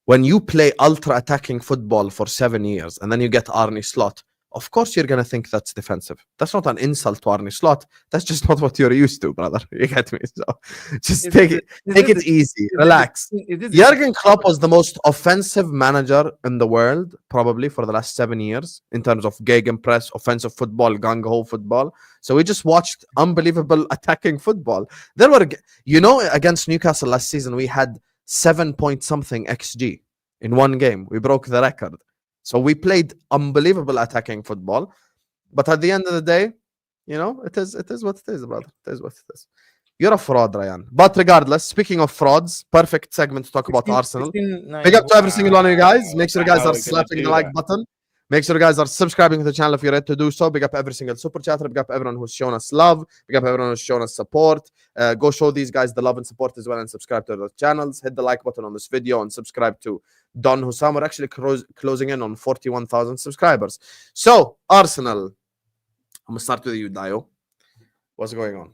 Speaker 1: when you play ultra-attacking football for 7 years and then you get Arne Slot, of course you're going to think that's defensive. That's not an insult to Arne Slot. That's just not what you're used to, brother. You get me? So just take it easy. Relax. Jurgen Klopp was the most offensive manager in the world, probably for the last 7 years, in terms of gegenpress, offensive football, gung-ho football. So we just watched unbelievable attacking football. There were, against Newcastle last season, we had 7-point-something XG in one game. We broke the record. So we played unbelievable attacking football, but at the end of the day, it is what it is, brother. It is what it is. You're a fraud, Ryan. But regardless, speaking of frauds, perfect segment to talk about Arsenal. Big up to every single one of you guys. Make sure you guys are slapping the like button. Make sure you guys are subscribing to the channel if you're ready to do so. Big up every single super chatter. Big up everyone who's shown us love. Big up everyone who's shown us support. Go show these guys the love and support as well and subscribe to their channels. Hit the like button on this video and subscribe to Don Hussam. We're actually closing in on 41,000 subscribers. So, Arsenal. I'm going to start with you, Dayo. What's going on?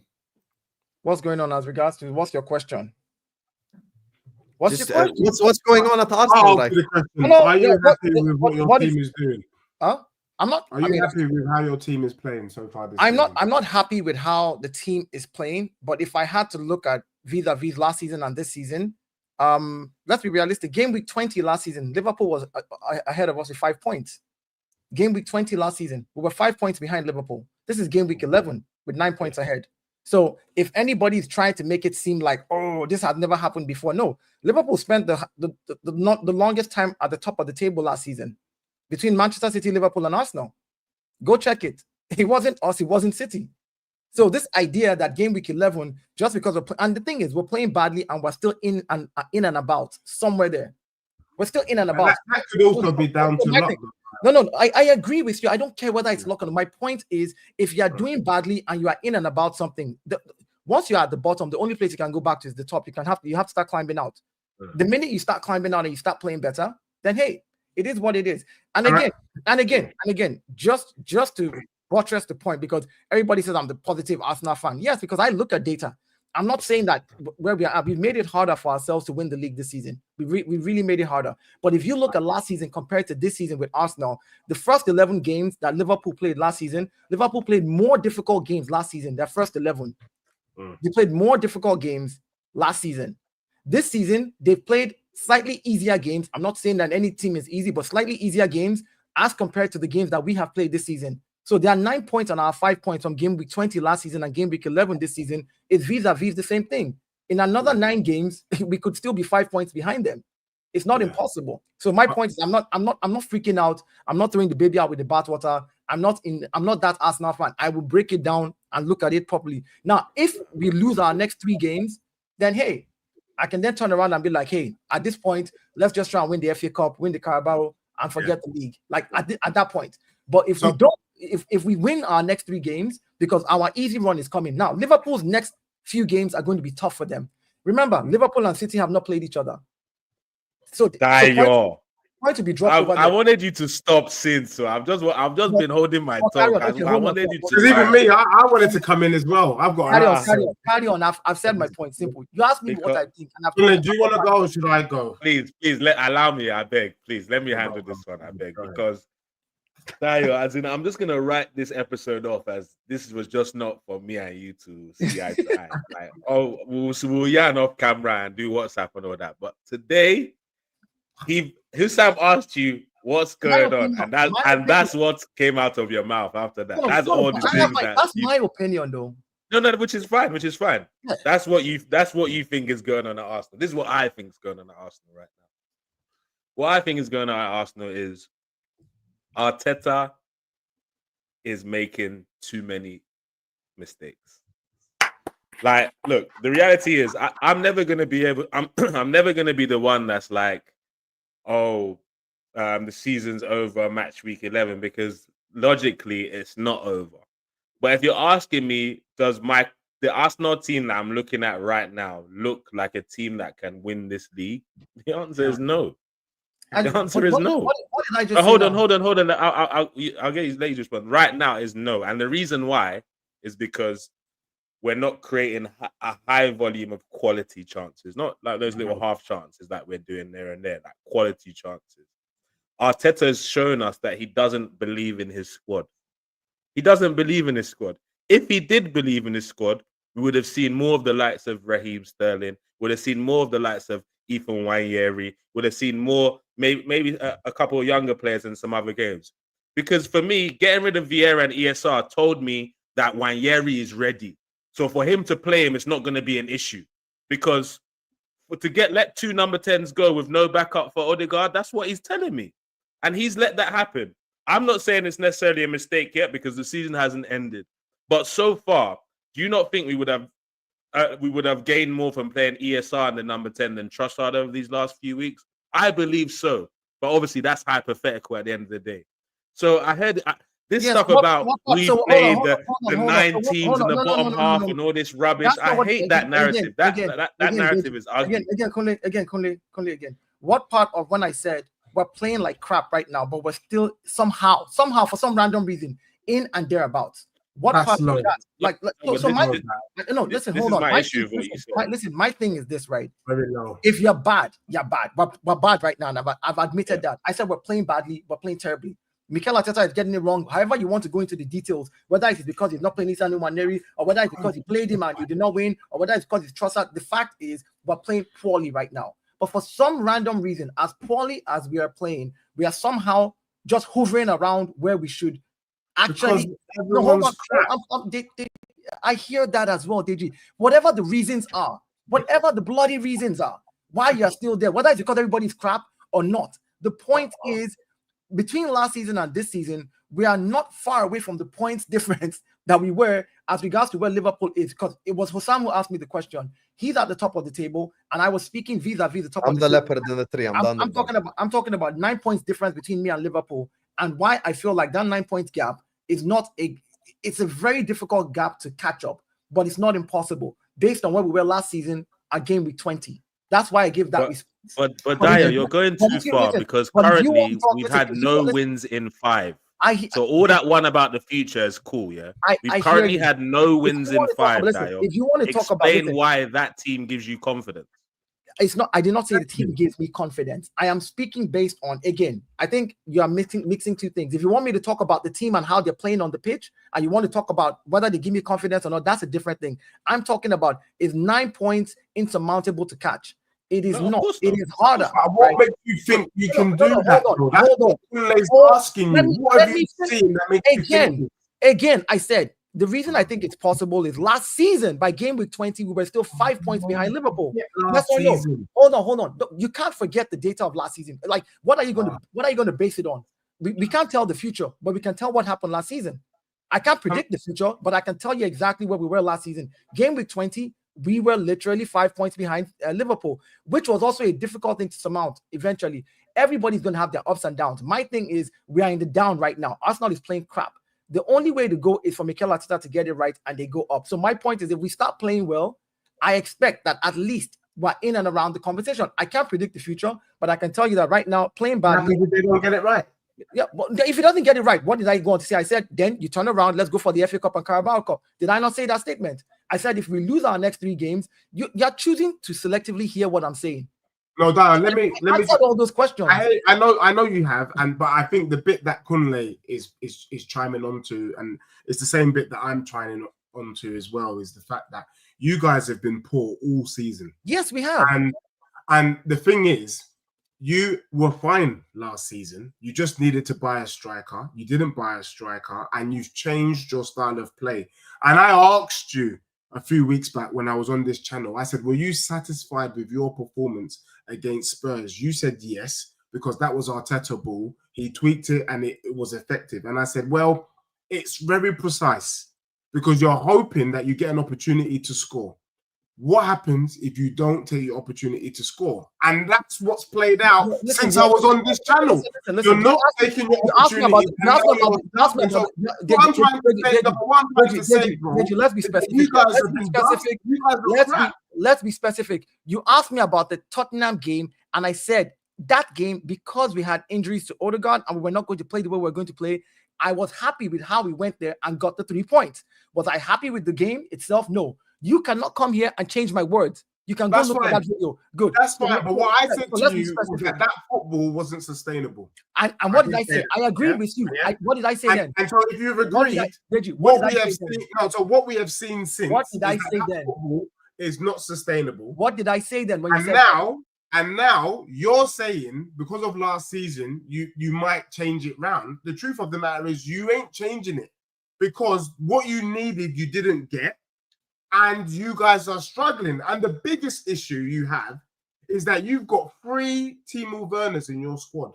Speaker 4: What's going on as regards to what's your question? What's
Speaker 1: going on at Arsenal?
Speaker 5: Are you happy with what your team is doing?
Speaker 4: I'm not.
Speaker 5: Are you happy with how your team is playing so far this
Speaker 4: season? I'm not happy with how the team is playing. But if I had to look at vis-a-vis last season and this season, let's be realistic. Game week 20 last season, Liverpool was ahead of us with 5 points. Game week 20 last season, we were 5 points behind Liverpool. This is game week 11 with 9 points ahead. So if anybody's trying to make it seem like, oh, this had never happened before, no. Liverpool spent the longest time at the top of the table last season between Manchester City, Liverpool, and Arsenal. Go check it. It wasn't us, it wasn't City. So this idea that game week 11, just because and the thing is, we're playing badly and we're still in and about somewhere there. We're still in and about.
Speaker 5: That could also be down to luck.
Speaker 4: No, I agree with you. I don't care whether it's luck or not. My point is, if you are doing badly and you are in and about something, once you're at the bottom, the only place you can go back to is the top. You have to start climbing out. The minute you start climbing out and you start playing better, then hey, it is what it is. And again, just to buttress the point, because everybody says I'm the positive Arsenal fan. Yes, because I look at data. I'm not saying that where we are, we've made it harder for ourselves to win the league this season. We really made it harder. But if you look at last season compared to this season with Arsenal, the first 11 games that Liverpool played last season, Liverpool played more difficult games last season, their first 11. They played more difficult games last season. This season, they've played slightly easier games. I'm not saying that any team is easy, but slightly easier games as compared to the games that we have played this season. So there are 9 points on our 5 points from game week 20 last season and game week 11 this season. It's vis-a-vis the same thing. In another 9 games, we could still be 5 points behind them. It's not impossible. So my point is, I'm not freaking out. I'm not throwing the baby out with the bathwater. I'm not that Arsenal fan. I will break it down and look at it properly. Now, if we lose our next 3 games, then hey, I can then turn around and be like, hey, at this point, let's just try and win the FA Cup, win the Carabao, and forget the league. Like at that point. But if we don't, if we win our next 3 games, because our easy run is coming now, Liverpool's next few games are going to be tough for them. Remember, Liverpool and City have not played each other. So
Speaker 3: Dayo.
Speaker 4: Going to be dropped
Speaker 3: I wanted you to stop since, so I've just been holding my tongue.
Speaker 4: Okay,
Speaker 3: I wanted you to.
Speaker 5: Because even me, I wanted to come in as well. I've got
Speaker 4: carry on. I've said my point. Simple. You asked me what I think. And
Speaker 5: do you want to go or should I go?
Speaker 3: Please, allow me. I beg. Please let me handle this one. I beg, because Dayo, as in, I'm just gonna write this episode off as this was just not for me and you to see eye to eye. Like, we'll yarn off camera and do WhatsApp and all that. But today, Hussam asked you what's going on, and that's what came out of your mouth after that. That's all the things
Speaker 4: that's my opinion, though.
Speaker 3: No, which is fine.
Speaker 4: Yeah.
Speaker 3: That's what you think is going on at Arsenal. This is what I think is going on at Arsenal right now. What I think is going on at Arsenal is Arteta is making too many mistakes. Like, look, the reality is I'm never gonna be able. I'm never gonna be the one that's like, the season's over, match week 11, because logically it's not over. But if you're asking me, does the Arsenal team that I'm looking at right now look like a team that can win this league? The answer is no. The answer is no.
Speaker 4: What did I just
Speaker 3: hold on. I'll let you respond. Right now is no, and the reason why is because we're not creating a high volume of quality chances, not like those little half chances that we're doing there and there, like quality chances. Arteta has shown us that he doesn't believe in his squad. He doesn't believe in his squad. If he did believe in his squad, we would have seen more of the likes of Raheem Sterling, would have seen more of the likes of Ethan Nwaneri, would have seen more, maybe a couple of younger players in some other games. Because for me, getting rid of Vieira and ESR told me that Nwaneri is ready. So for him to play him, it's not going to be an issue, because let 2 number 10s go with no backup for Odegaard, that's what he's telling me. And he's let that happen. I'm not saying it's necessarily a mistake yet because the season hasn't ended. But so far, do you not think we would have gained more from playing ESR and the number 10 than Trossard over these last few weeks? I believe so. But obviously, that's hypothetical at the end of the day. So I heard stuff about we played the 9 teams in the bottom half and all this rubbish. I hate that narrative. That narrative is ugly.
Speaker 4: Kunle. What part of when I said we're playing like crap right now, but we're still somehow, for some random reason, in and thereabouts? What part of that? Listen, hold on. Listen, my thing is this, right?
Speaker 5: Very low.
Speaker 4: If you're bad, you're bad. We're bad right now. And I've admitted that. I said we're playing badly, we're playing terribly. Mikel Arteta is getting it wrong. However you want to go into the details, whether it's because he's not playing Ethan Nwaneri, or whether it's because he played him and he did not win, or whether it's because he's Trossard, the fact is we're playing poorly right now. But for some random reason, as poorly as we are playing, we are somehow just hovering around where we should actually. I hear that as well, Deji. Whatever the reasons are, whatever the bloody reasons are, why you're still there, whether it's because everybody's crap or not, the point is, between last season and this season, we are not far away from the points difference that we were as regards to where Liverpool is. Because it was Hussam who asked me the question. He's at the top of the table, and I was speaking vis-a-vis the top.
Speaker 1: I'm
Speaker 4: of
Speaker 1: the
Speaker 4: the
Speaker 1: leopard in the tree. I'm
Speaker 4: talking about 9 points difference between me and Liverpool, and why I feel like that 9 points gap is not it's a very difficult gap to catch up, but it's not impossible based on where we were last season at game week 20. That's why I give that response.
Speaker 3: But Dayo, you're going too far, because currently we've had no wins in 5. So all that one about the future is cool, yeah. We've currently had no wins in 5, Dayo.
Speaker 4: If you want to talk about,
Speaker 3: explain why that team gives you confidence.
Speaker 4: It's not. I did not say the team gives me confidence. I am speaking based on, again, I think you are mixing 2 things. If you want me to talk about the team and how they're playing on the pitch, and you want to talk about whether they give me confidence or not, that's a different thing. I'm talking about, is 9 points insurmountable to catch? It is not. It is harder.
Speaker 5: What makes you think you can do that?
Speaker 4: Hold on.
Speaker 5: Asking you, what have you seen that makes you think?
Speaker 4: Again, I said the reason I think it's possible is last season, by game week 20, we were still 5 points behind Liverpool. Hold on. You can't forget the data of last season. Like, what are you going to base it on? We can't tell the future, but we can tell what happened last season. I can't predict the future, but I can tell you exactly where we were last season. Game week 20, we were literally 5 points behind Liverpool, which was also a difficult thing to surmount eventually. Everybody's going to have their ups and downs. My thing is, we are in the down right now. Arsenal is playing crap. The only way to go is for Mikel Arteta to get it right and they go up. So my point is, if we start playing well, I expect that at least we're in and around the conversation. I can't predict the future, but I can tell you that right now, playing badly,
Speaker 5: They don't get it right.
Speaker 4: yeah, but if he doesn't get it right, what did I go on to say? I said, then you turn around, let's go for the FA Cup and Carabao Cup. Did I not say that statement? I said, if we lose our next 3 games, you're choosing to selectively hear what I'm saying.
Speaker 5: No, Dayo, let me
Speaker 4: answer all those questions.
Speaker 5: I know you have, but I think the bit that Kunle is chiming onto, and it's the same bit that I'm trying onto as well, is the fact that you guys have been poor all season.
Speaker 4: Yes, we have.
Speaker 5: And the thing is, you were fine last season. You just needed to buy a striker. You didn't buy a striker, and you've changed your style of play. And I asked you a few weeks back when I was on this channel, I said, were you satisfied with your performance against Spurs? You said yes, because that was Arteta ball. He tweaked it and it was effective. And I said, well, it's very precise because you're hoping that you get an opportunity to score. What happens if you don't take your opportunity to score? And that's what's played out since I was on this channel. You're not taking your opportunity.
Speaker 4: Let's be specific. Let's be specific. You asked me about the Tottenham game, and I said that game, because we had injuries to Odegaard and we were not going to play the way we're going to play, I was happy with how we went there and got the 3 points. Was I happy with the game itself? No. You cannot come here and change my words. You can go look at that video. Good.
Speaker 5: That's fine. But what I said to you was that football wasn't sustainable.
Speaker 4: And what did I say? I agree with you. What did I say then?
Speaker 5: And so if you've agreed, what we have seen since,
Speaker 4: what did I say then?
Speaker 5: Football is not sustainable.
Speaker 4: What did I say then?
Speaker 5: And now you're saying because of last season, you might change it round. The truth of the matter is you ain't changing it because what you needed, you didn't get. And you guys are struggling. And the biggest issue you have is that you've got 3 Timo Werners in your squad.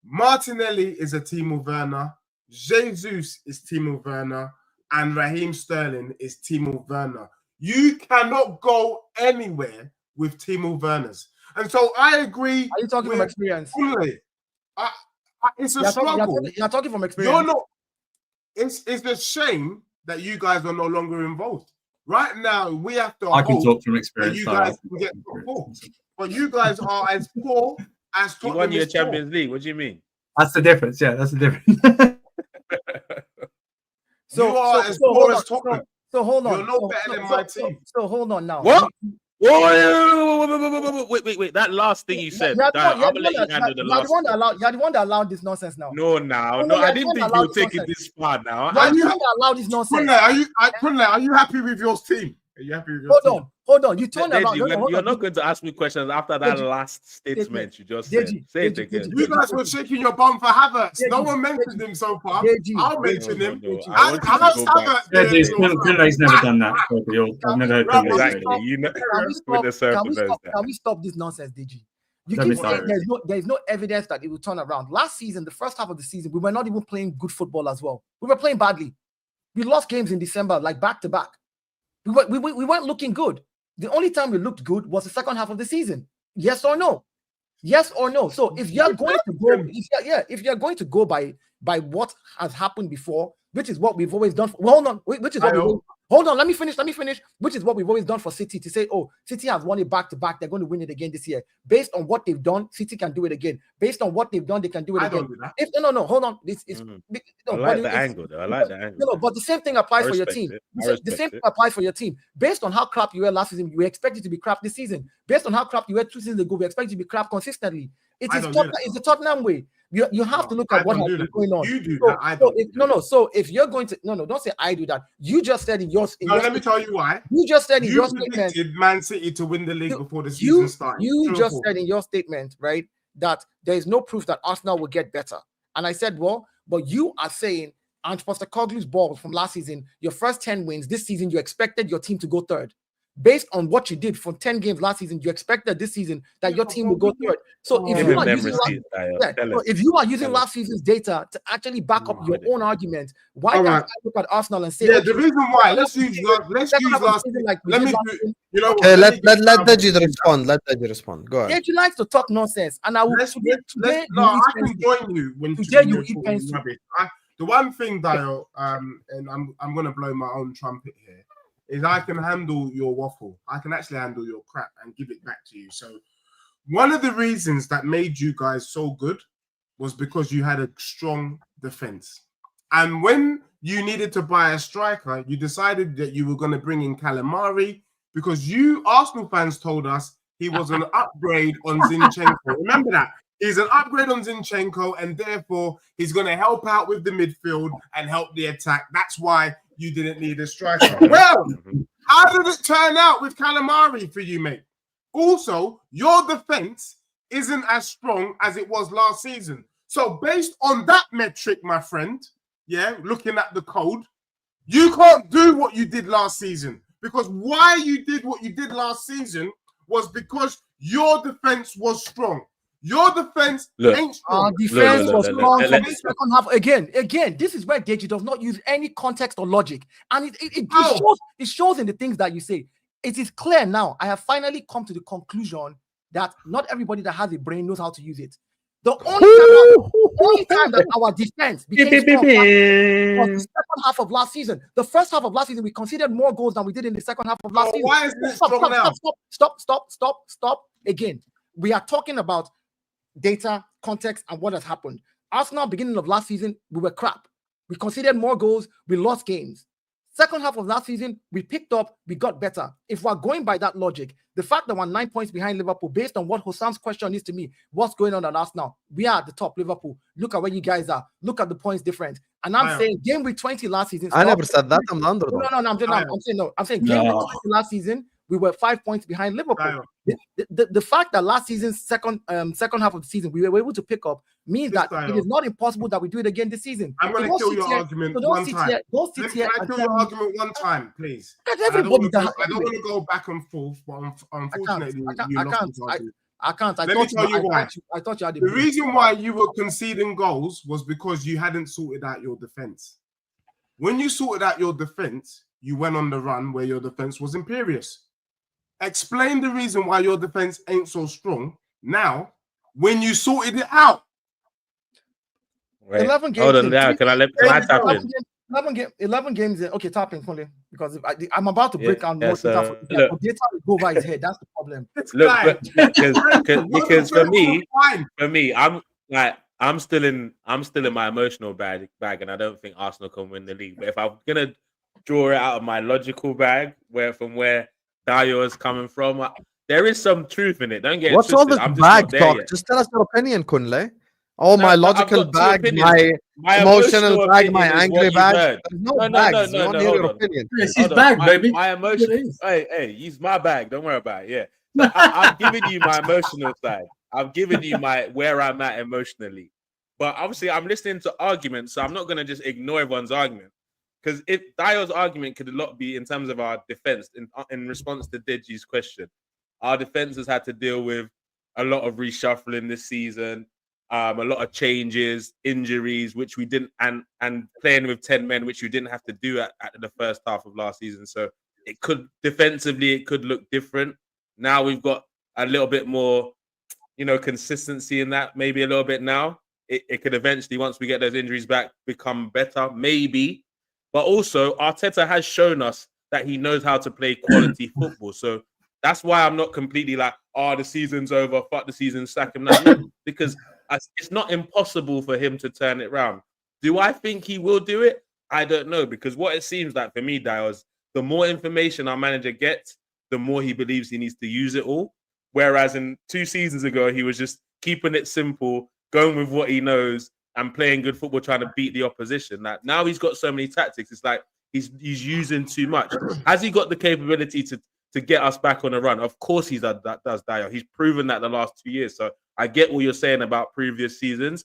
Speaker 5: Martinelli is a Timo Werner. Jesus is Timo Werner. And Raheem Sterling is Timo Werner. You cannot go anywhere with Timo Werners. And so I agree.
Speaker 4: Are you talking from experience?
Speaker 5: Kunle. It's a struggle.
Speaker 4: You're talking from experience.
Speaker 5: You're not. It's a shame that you guys are no longer involved. Right now, we have to.
Speaker 6: I can talk from experience.
Speaker 5: You guys can get poor, but you guys are as poor as Tottenham.
Speaker 3: You won your Champions League. What do you mean?
Speaker 6: That's the difference. Yeah, that's the difference.
Speaker 5: So you are as poor as Tottenham.
Speaker 4: So hold on.
Speaker 5: You're no better than my team.
Speaker 4: So hold on now.
Speaker 3: What? Wait. That last thing you said. I'm gonna let you handle the last.
Speaker 4: You're the one that allowed this nonsense now.
Speaker 3: No, I didn't think you would take it this far now.
Speaker 4: You're the one that allowed this nonsense.
Speaker 5: Kunle, are you happy with your team? Are you happy with your team?
Speaker 4: Hold on. You turned around.
Speaker 3: You're not going to ask me questions after that last statement you just said. Say it again.
Speaker 5: You guys were shaking your bum for Havertz. No one mentioned him so far. I'll mention him.
Speaker 6: Kunle's never done that. I've never heard Kunle say
Speaker 4: that. Can we stop this nonsense, Deji? You keep saying there's no evidence that it will turn around. Last season, the first half of the season, we were not even playing good football as well. We were playing badly. We lost games in December, like back to back. We weren't looking good. The only time we looked good was the second half of the season. Yes or no? Yes or no? So if you're going to go, if you're going to go by what has happened before, which is what we've always done. Hold on, let me finish. Which is what we've always done for City, to say, oh, City has won it back to back. They're going to win it again this year. Based on what they've done, City can do it again. Based on what they've done, they can do it again. Hold on.
Speaker 3: I like the angle, though. I like the angle.
Speaker 4: No, but the same thing applies for your team. The same thing applies for your team. Based on how crap you were last season, we expect it to be crap this season. Based on how crap you were 2 seasons ago, we expect it to be crap consistently. It's the Tottenham way. You have to look at what has been going on.
Speaker 5: You do that.
Speaker 4: So if you're going to don't say I do that. You just said in yours.
Speaker 5: Let me tell you why.
Speaker 4: You just said in your statement,
Speaker 5: predicted Man City to win the league before the season started.
Speaker 4: You just said in your statement, right, that there is no proof that Arsenal will get better. And I said, well, but you are saying, and Postecoglou's ball from last season, your first 10 wins this season, you expected your team to go third. based on what you did for 10 games last season, you expected this season that your team will go through it. So if
Speaker 3: Give
Speaker 4: you
Speaker 3: him
Speaker 4: are
Speaker 3: them
Speaker 4: using
Speaker 3: receipts, Dayo. Tell
Speaker 4: so
Speaker 3: us.
Speaker 4: if you are using
Speaker 3: Tell us.
Speaker 4: last season's data to actually back up your own argument, why
Speaker 5: All
Speaker 4: can't
Speaker 5: right.
Speaker 4: I look at Arsenal and say,
Speaker 5: Yeah,
Speaker 4: okay,
Speaker 5: the reason why let's
Speaker 4: second
Speaker 5: use
Speaker 4: half of the
Speaker 5: last.
Speaker 4: season like we
Speaker 5: Let
Speaker 4: did
Speaker 5: me
Speaker 4: last
Speaker 5: do.
Speaker 4: season.
Speaker 5: You know what?
Speaker 1: Okay, let
Speaker 5: me get
Speaker 1: Deji
Speaker 5: down.
Speaker 1: respond. Let Deji respond. Go ahead.
Speaker 4: Deji likes to talk nonsense, and I will
Speaker 5: Let's
Speaker 4: today
Speaker 5: no,
Speaker 4: you
Speaker 5: I
Speaker 4: eat
Speaker 5: can
Speaker 4: pencil.
Speaker 5: join you when
Speaker 4: Today you
Speaker 5: you're
Speaker 4: eat
Speaker 5: talking
Speaker 4: pencil.
Speaker 5: rubbish. The one thing, Dayo, and I'm gonna blow my own trumpet here, is I can handle your waffle. I can actually handle your crap and give it back to you. So one of the reasons that made you guys so good was because you had a strong defense. And when you needed to buy a striker, you decided that you were going to bring in Calamari because you Arsenal fans told us he was an upgrade on Zinchenko. Remember that? He's an upgrade on Zinchenko, and therefore he's going to help out with the midfield and help the attack. That's why you didn't need a striker. Well, how did it turn out with Calamari for you, mate? Also, your defense isn't as strong as it was last season. So based on that metric, my friend, yeah, looking at the code, you can't do what you did last season. Because why you did what you did last season was because your defense was strong. Your defense ain't strong.
Speaker 4: Our defense was strong from
Speaker 3: let-
Speaker 4: the second half. Again, this is where Deji does not use any context or logic. And it shows in the things that you say. It is clear now. I have finally come to the conclusion that not everybody that has a brain knows how to use it. The only time that our defense became strong was the second half of last season. The first half of last season, we conceded more goals than we did in the second half of last season.
Speaker 5: Why is it strong now?
Speaker 4: Stop. Again, we are talking about data, context, and what has happened. Arsenal, beginning of last season, we were crap. We conceded more goals, we lost games. Second half of last season, we picked up, we got better. If we're going by that logic, the fact that we're 9 points behind Liverpool, based on what Hossam's question is to me, what's going on at Arsenal? We are at the top, Liverpool. Look at where you guys are. Look at the points difference. And I'm saying game week 20 last season.
Speaker 1: I never said that. I'm the underdog.
Speaker 4: I'm saying game week 20 last season, we were 5 points behind Liverpool. The fact that last season's second half of the season we were able to pick up means that it is not impossible that we do it again this season.
Speaker 5: I'm going to kill your argument one time. Can I kill your argument one time, please? I don't want to go back and forth, but unfortunately,
Speaker 4: I can't.
Speaker 5: Let me tell you why.
Speaker 4: I thought you had
Speaker 5: the reason why you were conceding goals was because you hadn't sorted out your defense. When you sorted out your defense, you went on the run where your defense was imperious. Explain the reason why your defense ain't so strong now when you sorted it out.
Speaker 3: Wait,
Speaker 4: 11 games.
Speaker 3: Hold on, now. Can I tap in?
Speaker 4: 11 games in. Okay, tap in, Kunle, because I'm about to break down more
Speaker 3: look,
Speaker 4: data will go over his head. That's the problem.
Speaker 3: Look, because for me, I'm still in my emotional bag, and I don't think Arsenal can win the league. But if I'm gonna draw it out of my logical bag, where Dayo is coming from, there is some truth in it. Don't get
Speaker 1: what's
Speaker 3: it twisted.
Speaker 1: all this
Speaker 3: I'm
Speaker 1: bag
Speaker 3: just
Speaker 1: talk? Just tell us your opinion, Kunle. Oh, my logical bag, my emotional bag, my angry bag. There's no bags. You want to hear your opinion.
Speaker 6: It's his bag, baby.
Speaker 3: My emotion. Hey, use my bag. Don't worry about it. Yeah. So I've given you my emotional side. I've given you my where I'm at emotionally. But obviously, I'm listening to arguments, so I'm not going to just ignore everyone's argument. Because if Dayo's argument could a lot be in terms of our defense, in response to Deji's question, our defense has had to deal with a lot of reshuffling this season, a lot of changes, injuries, which we didn't, and playing with 10 men, which we didn't have to do at the first half of last season. So it could defensively, it could look different. Now we've got a little bit more, consistency in that. Maybe a little bit now. It could eventually, once we get those injuries back, become better. Maybe. But also, Arteta has shown us that he knows how to play quality football. So that's why I'm not completely like, the season's over, fuck the season, sack him now. No, because it's not impossible for him to turn it around. Do I think he will do it? I don't know, because what it seems like for me, Dayo, is the more information our manager gets, the more he believes he needs to use it all. Whereas in 2 seasons ago, he was just keeping it simple, going with what he knows, and playing good football, trying to beat the opposition. Now he's got so many tactics. It's like he's using too much. Has he got the capability to get us back on a run? Of course he does, Dayo. He's proven that the last 2 years. So I get what you're saying about previous seasons,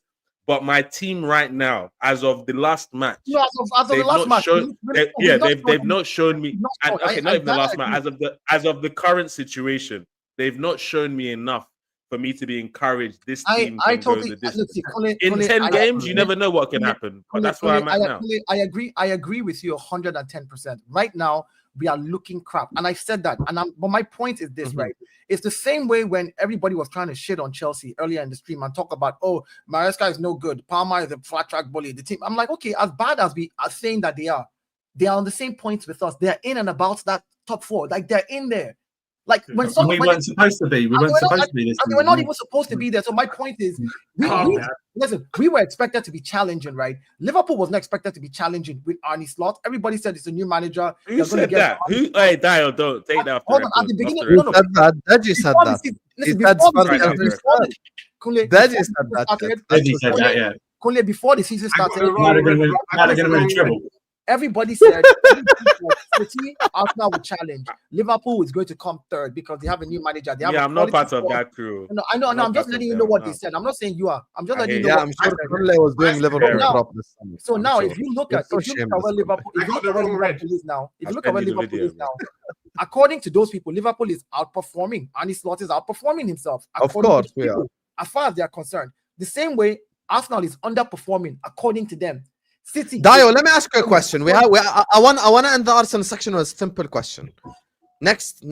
Speaker 3: But my team right now, as of the last match,
Speaker 4: No, as of the
Speaker 3: they've
Speaker 4: last
Speaker 3: not
Speaker 4: match,
Speaker 3: shown. They've not shown me.
Speaker 4: not
Speaker 3: And,
Speaker 4: shown.
Speaker 3: okay,
Speaker 4: I
Speaker 3: not even the
Speaker 4: kinda
Speaker 3: last match.
Speaker 4: agree.
Speaker 3: As of the current situation, they've not shown me enough for me to be encouraged. This team
Speaker 4: I
Speaker 3: can go
Speaker 4: totally
Speaker 3: the distance.
Speaker 4: see, Kunle,
Speaker 3: In
Speaker 4: Kunle,
Speaker 3: 10
Speaker 4: I
Speaker 3: games, you
Speaker 4: agree.
Speaker 3: never know what can
Speaker 4: Kunle,
Speaker 3: happen. But
Speaker 4: Kunle,
Speaker 3: that's where I'm at now.
Speaker 4: I agree with you 110%. Right now, we are looking crap, and I said that. But my point is this, right? It's the same way when everybody was trying to shit on Chelsea earlier in the stream and talk about, oh, Maresca is no good, Palmer is a flat track bully. The team, I'm like, okay, as bad as we are saying that they are on the same points with us. They're in and about that top four, like they're in there. Like when
Speaker 6: And we weren't supposed to be. We weren't supposed to be this.
Speaker 4: and they were not even supposed to be there. So my point is, listen, we were expected to be challenging, right? Liverpool was not expected to be challenging with Arne Slot. Everybody said it's a new manager.
Speaker 3: Who said that? Hey, Dayo, don't take that.
Speaker 4: Hold on, at the beginning,
Speaker 1: Deji said that. Deji said that.
Speaker 6: Yeah.
Speaker 4: Kunle, before the season started,
Speaker 5: Wrong.
Speaker 4: everybody said City, Arsenal will challenge. Liverpool is going to come third because they have a new manager. They have
Speaker 3: I'm not part of that crew.
Speaker 4: No, I know. I'm just letting you know what they said. I'm not saying you are. I'm just letting you know.
Speaker 1: Yeah, I'm sure Kunle was doing Liverpool prop this summer.
Speaker 4: So now, if you look at where Liverpool, is now, according to those people, Liverpool is outperforming. Arne Slot is outperforming himself.
Speaker 1: Of course, we are.
Speaker 4: As far as they are concerned, the same way Arsenal is underperforming according to them. City.
Speaker 1: Dayo, let me ask you a question. I want to end the Arsenal section with a simple question. Next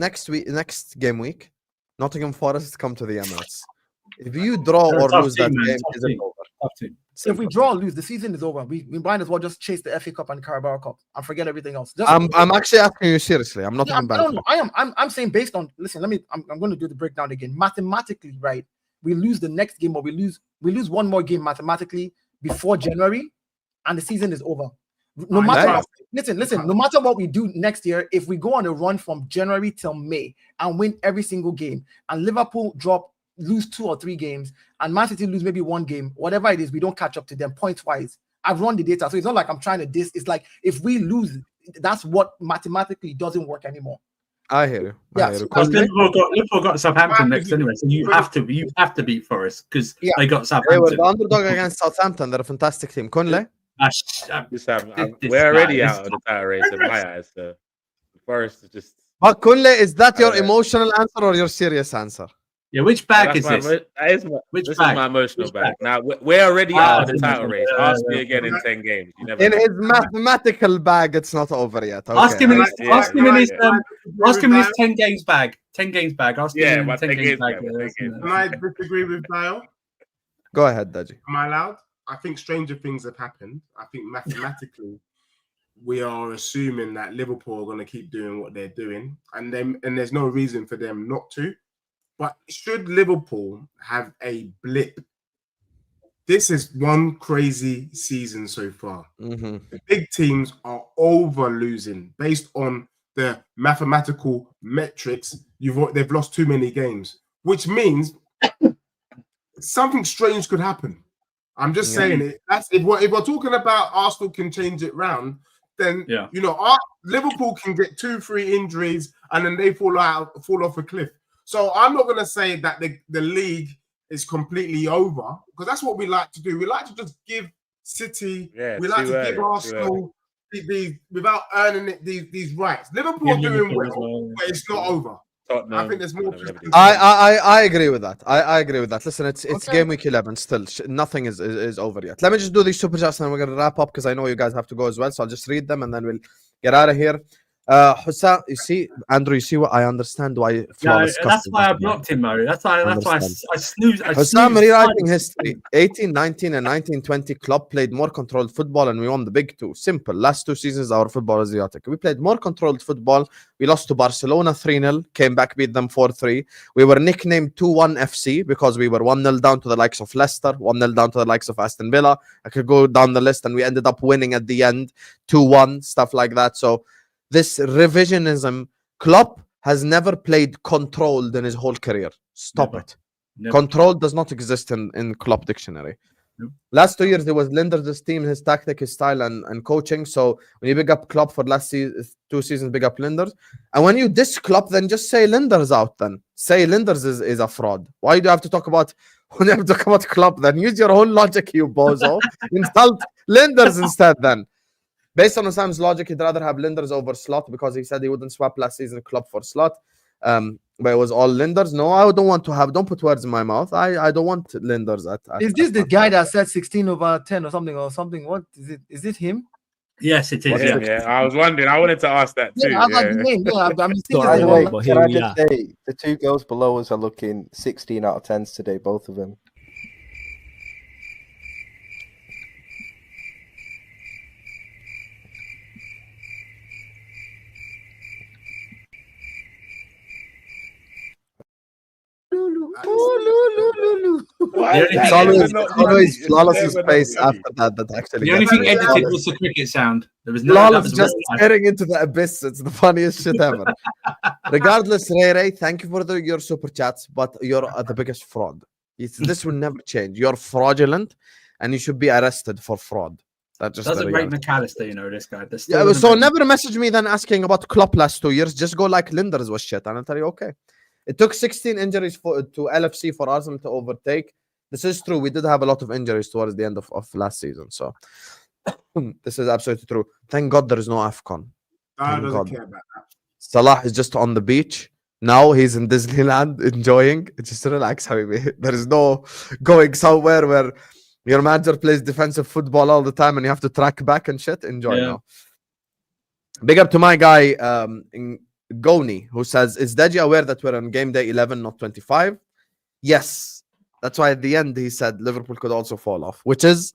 Speaker 1: game week, Nottingham Forest come to the Emirates. If you draw or lose that game, is it over?
Speaker 4: So if we draw or lose, the season is over. We might as well just chase the FA Cup and Carabao Cup and forget everything else.
Speaker 1: I'm actually asking you seriously. I'm not even bad.
Speaker 4: I'm saying based on listen. I'm going to do the breakdown again. Mathematically, right? We lose the next game, or we lose one more game mathematically before January, and the season is over. No matter listen. No matter what we do next year, if we go on a run from January till May and win every single game, and Liverpool lose 2 or 3 games, and Man City lose maybe 1 game, whatever it is, we don't catch up to them points wise. I've run the data, so it's not like I'm trying to diss. It's like if we lose, that's what mathematically doesn't work anymore.
Speaker 1: I hear you.
Speaker 6: Liverpool got Southampton next anyway, so you have to beat Forest because they got Southampton.
Speaker 1: They were the underdog against Southampton. They're a fantastic team. Kunle?
Speaker 3: We're already out of the title race in my eyes. So Forest is just.
Speaker 1: But Kunle, is that your emotional answer or your serious answer?
Speaker 6: Yeah, which bag is this?
Speaker 3: This is my emotional bag. Now we're already out of the title race. Ask me again in 10 games.
Speaker 1: In his mathematical bag, it's not over yet. Okay.
Speaker 6: Ask him in his 10 games bag. 10 games bag. Ask him in 10 games bag.
Speaker 5: Can I disagree with Dayo?
Speaker 1: Go ahead, Deji.
Speaker 5: Am I allowed? I think stranger things have happened. I think mathematically, we are assuming that Liverpool are going to keep doing what they're doing, and there's no reason for them not to. But should Liverpool have a blip, this is one crazy season so far. The big teams are over losing based on the mathematical metrics. They've lost too many games, which means something strange could happen. I'm just saying it. If we're talking about Arsenal can change it round, then Liverpool can get 2-3 injuries and then they fall off a cliff. So I'm not going to say that the league is completely over, because that's what we like to do. We like to just give City, we like to give Arsenal without earning these rights. Liverpool are doing well, but it's not over. Tottenham. I think there's more.
Speaker 1: I agree with that. I agree with that. Listen, it's game week 11 still. Nothing is over yet. Let me just do these super chats and we're going to wrap up because I know you guys have to go as well. So I'll just read them and then we'll get out of here. Hussam, you see, Andrew, you see what I understand why.
Speaker 6: That's why I blocked him, Murray. That's why I snoozed.
Speaker 1: Hussam rewriting history. 1819 and 1920, Klopp played more controlled football and we won the big 2. Simple. Last 2 seasons, our football is idiotic. We played more controlled football. We lost to Barcelona 3-0, came back, beat them 4-3. We were nicknamed 2-1 FC because we were 1-0 down to the likes of Leicester, 1-0 down to the likes of Aston Villa. I could go down the list and we ended up winning at the end, 2-1, stuff like that. So this revisionism, Klopp has never played controlled in his whole career. Stop it. Controlled does not exist in Klopp dictionary. Last 2 years, there was Linders's team, his tactic, his style, and coaching. So when you big up Klopp for last 2 seasons, big up Linders. And when you diss Klopp, then just say Linders out then. Say Linders is a fraud. Why do you have to talk about when you have to come at Klopp, then use your own logic, you bozo. Insult Linders instead then. Based on Sam's logic, he'd rather have Linders over Slot because he said he wouldn't swap last season Klopp for Slot. But it was all Linders. No, I don't want to have. Don't put words in my mouth. I don't want Linders at
Speaker 4: Is this the guy that said 16/10 or something? What is it? Is it him?
Speaker 6: Yes, it is.
Speaker 3: Yeah, I was wondering. I wanted to ask that too.
Speaker 4: Yeah, I like the name. Yeah, I'm thinking.
Speaker 7: So, by the way,
Speaker 8: but
Speaker 7: can
Speaker 8: here
Speaker 7: I
Speaker 8: we
Speaker 7: just
Speaker 8: are.
Speaker 7: say the two girls below us are looking 16 out of 10s today, both of them.
Speaker 3: Why is
Speaker 6: It's
Speaker 3: that
Speaker 1: It's
Speaker 3: not
Speaker 1: always
Speaker 3: funny?
Speaker 1: Flawless's
Speaker 3: Never
Speaker 1: face
Speaker 3: not
Speaker 1: after that actually.
Speaker 6: The only
Speaker 1: gets
Speaker 6: thing
Speaker 1: me.
Speaker 6: edited
Speaker 1: Flawless.
Speaker 6: was the cricket sound. There was no. That
Speaker 1: Flawless
Speaker 6: was
Speaker 1: just
Speaker 6: real life.
Speaker 1: staring into the abyss. It's the funniest shit ever. Regardless, Ray, thank you for your super chats, but you're the biggest fraud. This will never change. You're fraudulent, and you should be arrested for fraud. That just
Speaker 6: Doesn't
Speaker 1: the
Speaker 6: rate
Speaker 1: reality.
Speaker 6: McAllister, you know, this guy.
Speaker 1: Yeah, so never message me then asking about Klopp last 2 years. Just go like Linders was shit, and I'll tell you, okay. It took 16 injuries to LFC for Arsenal to overtake. This is true. We did have a lot of injuries towards the end of last season. So this is absolutely true. Thank God there is no AFCON.
Speaker 5: I
Speaker 1: Thank
Speaker 5: doesn't
Speaker 1: God.
Speaker 5: care about that.
Speaker 1: Salah is just on the beach. Now he's in Disneyland enjoying. Just relax, Habibi. There is no going somewhere where your manager plays defensive football all the time and you have to track back and shit. Enjoy now. Big up to my guy, Goni, who says, is Deji aware that we're on game day 11, not 25? Yes. That's why at the end he said Liverpool could also fall off, which is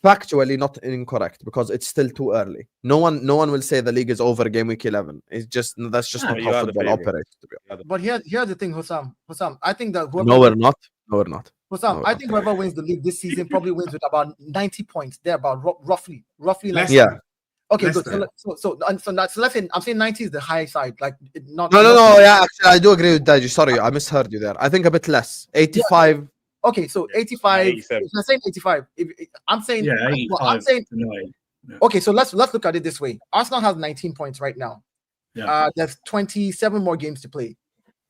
Speaker 1: factually not incorrect because it's still too early. No one will say the league is over game week 11. It's just that's just not
Speaker 3: you
Speaker 1: how
Speaker 3: are the
Speaker 1: football
Speaker 3: favourite.
Speaker 1: operates. To be honest.
Speaker 4: But here's the thing, Hussam. I think that whoever
Speaker 1: No, we're not. No, we're not.
Speaker 4: Hussam,
Speaker 1: No,
Speaker 4: I think whoever wins the league this season probably wins with about 90 points. There, about roughly. Like,
Speaker 1: Yeah.
Speaker 4: okay, good.
Speaker 5: Leicester.
Speaker 4: So let's say I'm saying 90 is the high side. Like not.
Speaker 1: No. Yeah, actually, I do agree with Deji. Sorry, I misheard you there. I think a bit less. 85.
Speaker 4: Okay, so 85.
Speaker 3: 87.
Speaker 4: If I'm saying 85. I'm saying.
Speaker 6: Yeah,
Speaker 4: well,
Speaker 6: 85.
Speaker 4: I'm saying.
Speaker 6: tonight.
Speaker 4: Okay, so let's look at it this way. Arsenal has 19 points right now.
Speaker 6: Yeah.
Speaker 4: There's 27 more games to play.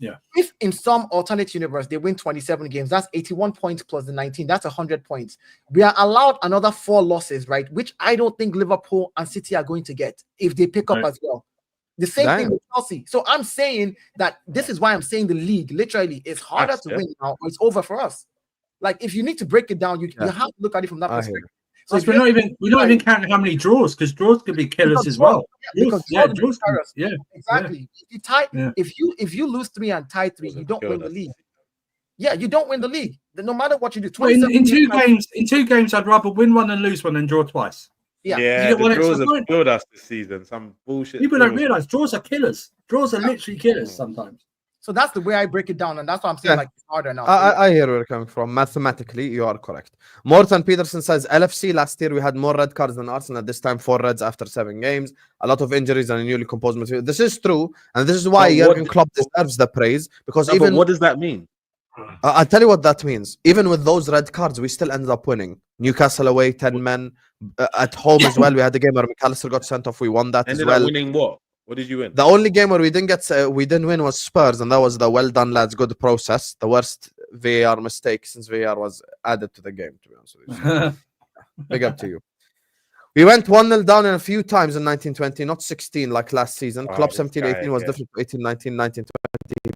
Speaker 6: Yeah.
Speaker 4: If in some alternate universe they win 27 games, that's 81 points plus the 19. That's 100 points. We are allowed another 4 losses, right? Which I don't think Liverpool and City are going to get if they pick up
Speaker 6: Right.
Speaker 4: as well. The same
Speaker 1: Damn.
Speaker 4: thing with Chelsea. So I'm saying that this is why I'm saying the league literally is harder
Speaker 3: Facts,
Speaker 4: to
Speaker 3: yeah.
Speaker 4: win now, or it's over for us. Like if you need to break it down, you have to look at it from that
Speaker 1: I hear
Speaker 4: perspective.
Speaker 6: So
Speaker 4: if
Speaker 6: we're
Speaker 4: you're-
Speaker 6: not even counting how many draws because draws could be killers as well.
Speaker 4: because
Speaker 6: Draws,
Speaker 4: draws
Speaker 6: draws,
Speaker 4: will
Speaker 6: yeah.
Speaker 4: Exactly. If you tie,
Speaker 6: Yeah.
Speaker 4: if you lose 3 and tie 3, you don't win the
Speaker 3: Killers.
Speaker 4: league. Yeah, you don't win the league. No matter what you do.
Speaker 6: Well, in
Speaker 4: 27
Speaker 6: two games, I'd rather win one and lose one than draw twice.
Speaker 4: Yeah.
Speaker 3: Yeah,
Speaker 6: You get one
Speaker 3: the draws
Speaker 6: extra
Speaker 3: have
Speaker 6: point.
Speaker 3: killed us this season. Some bullshit.
Speaker 6: People don't
Speaker 3: draws.
Speaker 6: realize draws are killers. Draws are literally killers sometimes.
Speaker 4: So that's the way I break it down, and that's why I'm saying
Speaker 1: Yeah.
Speaker 4: like it's harder now.
Speaker 1: I hear where you're coming from. Mathematically, you are correct. Morton Peterson says LFC last year we had more red cards than Arsenal. At this time, 4 reds after 7 games. A lot of injuries and a newly composed midfield. This is true, and this is why
Speaker 3: But what-
Speaker 1: Jurgen Klopp deserves the praise because
Speaker 3: No, but
Speaker 1: even
Speaker 3: what does that mean?
Speaker 1: I'll tell you what that means. Even with those red cards, we still ended up winning. Newcastle away, 10 men. At home as well, we had the game where McAllister got sent off. We won that
Speaker 3: Ended
Speaker 1: as well.
Speaker 3: up winning what? What did you win?
Speaker 1: The only game where we didn't win was Spurs, and that was the well done, lads. Good process. The worst VAR mistake since VAR was added to the game. To be honest with you, big up to you. We went 1-0 down in a few times in 1920, not 16 like last season.
Speaker 3: Oh,
Speaker 1: Klopp
Speaker 3: this
Speaker 1: 17-18
Speaker 3: guy,
Speaker 1: was
Speaker 3: yeah.
Speaker 1: different. 18-19, 19-20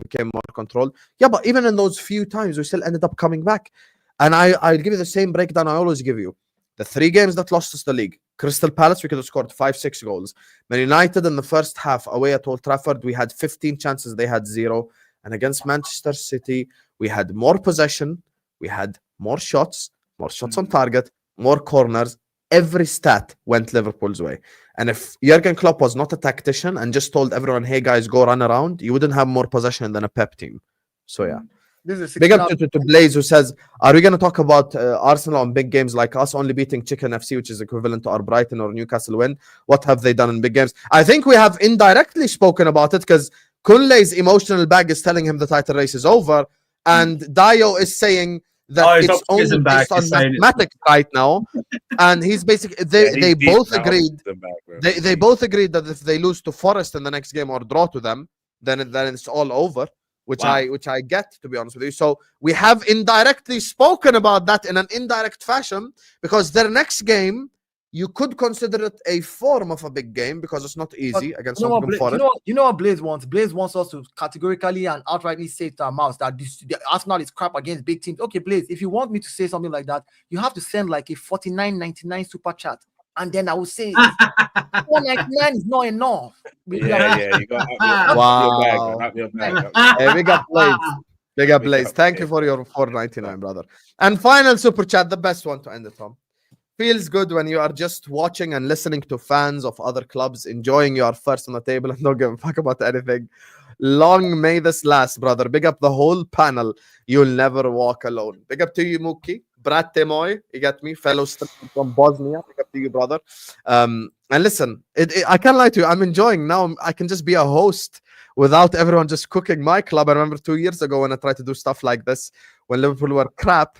Speaker 1: became more controlled. Yeah, but even in those few times, we still ended up coming back. And I'll give you the same breakdown I always give you. The 3 games that lost us the league. Crystal Palace, we could have scored 5-6 goals. Man United in the first half away at Old Trafford, we had 15 chances, they had 0. And against Manchester City, we had more possession, we had more shots on target, more corners. Every stat went Liverpool's way. And if Jurgen Klopp was not a tactician and just told everyone, hey guys, go run around, you wouldn't have more possession than a Pep team. So yeah.
Speaker 4: This is
Speaker 1: Big up to Blaze, who says, are we going to talk about Arsenal on big games like us only beating Chicken FC, which is equivalent to our Brighton or Newcastle win? What have they done in big games? I think we have indirectly spoken about it because Kunle's emotional bag is telling him the title race is over, and Dayo is saying that it's only based on mathematics right now. And he's basically, they both agreed. They both agreed that if they lose to Forest in the next game or draw to them, then it's all over. which I get, to be honest with you. So we have indirectly spoken about that in an indirect fashion, because their next game, you could consider it a form of a big game because it's not easy against Nottingham Forest.
Speaker 4: You know what Blaze wants? Blaze wants us to categorically and outrightly say to our mouths that the Arsenal is crap against big teams. Okay, Blaze, if you want me to say something like that, you have to send like a 49.99 super chat, and then I will say 4.99 is not enough.
Speaker 3: Yeah, you got your bag.
Speaker 1: Hey, big up Blaze. Big up Blaze. Thank you for your 4.99, brother. And final super chat, the best one to end it from. Feels good when you are just watching and listening to fans of other clubs enjoying your first on the table and don't give a fuck about anything. Long may this last, brother. Big up the whole panel. You'll never walk alone. Big up to you, Muki. Brat Temoy, you get me? Fellow from Bosnia. Big up to you, brother. And listen, I can't lie to you. I'm enjoying now. I can just be a host without everyone just cooking my club. I remember 2 years ago when I tried to do stuff like this, when Liverpool were crap.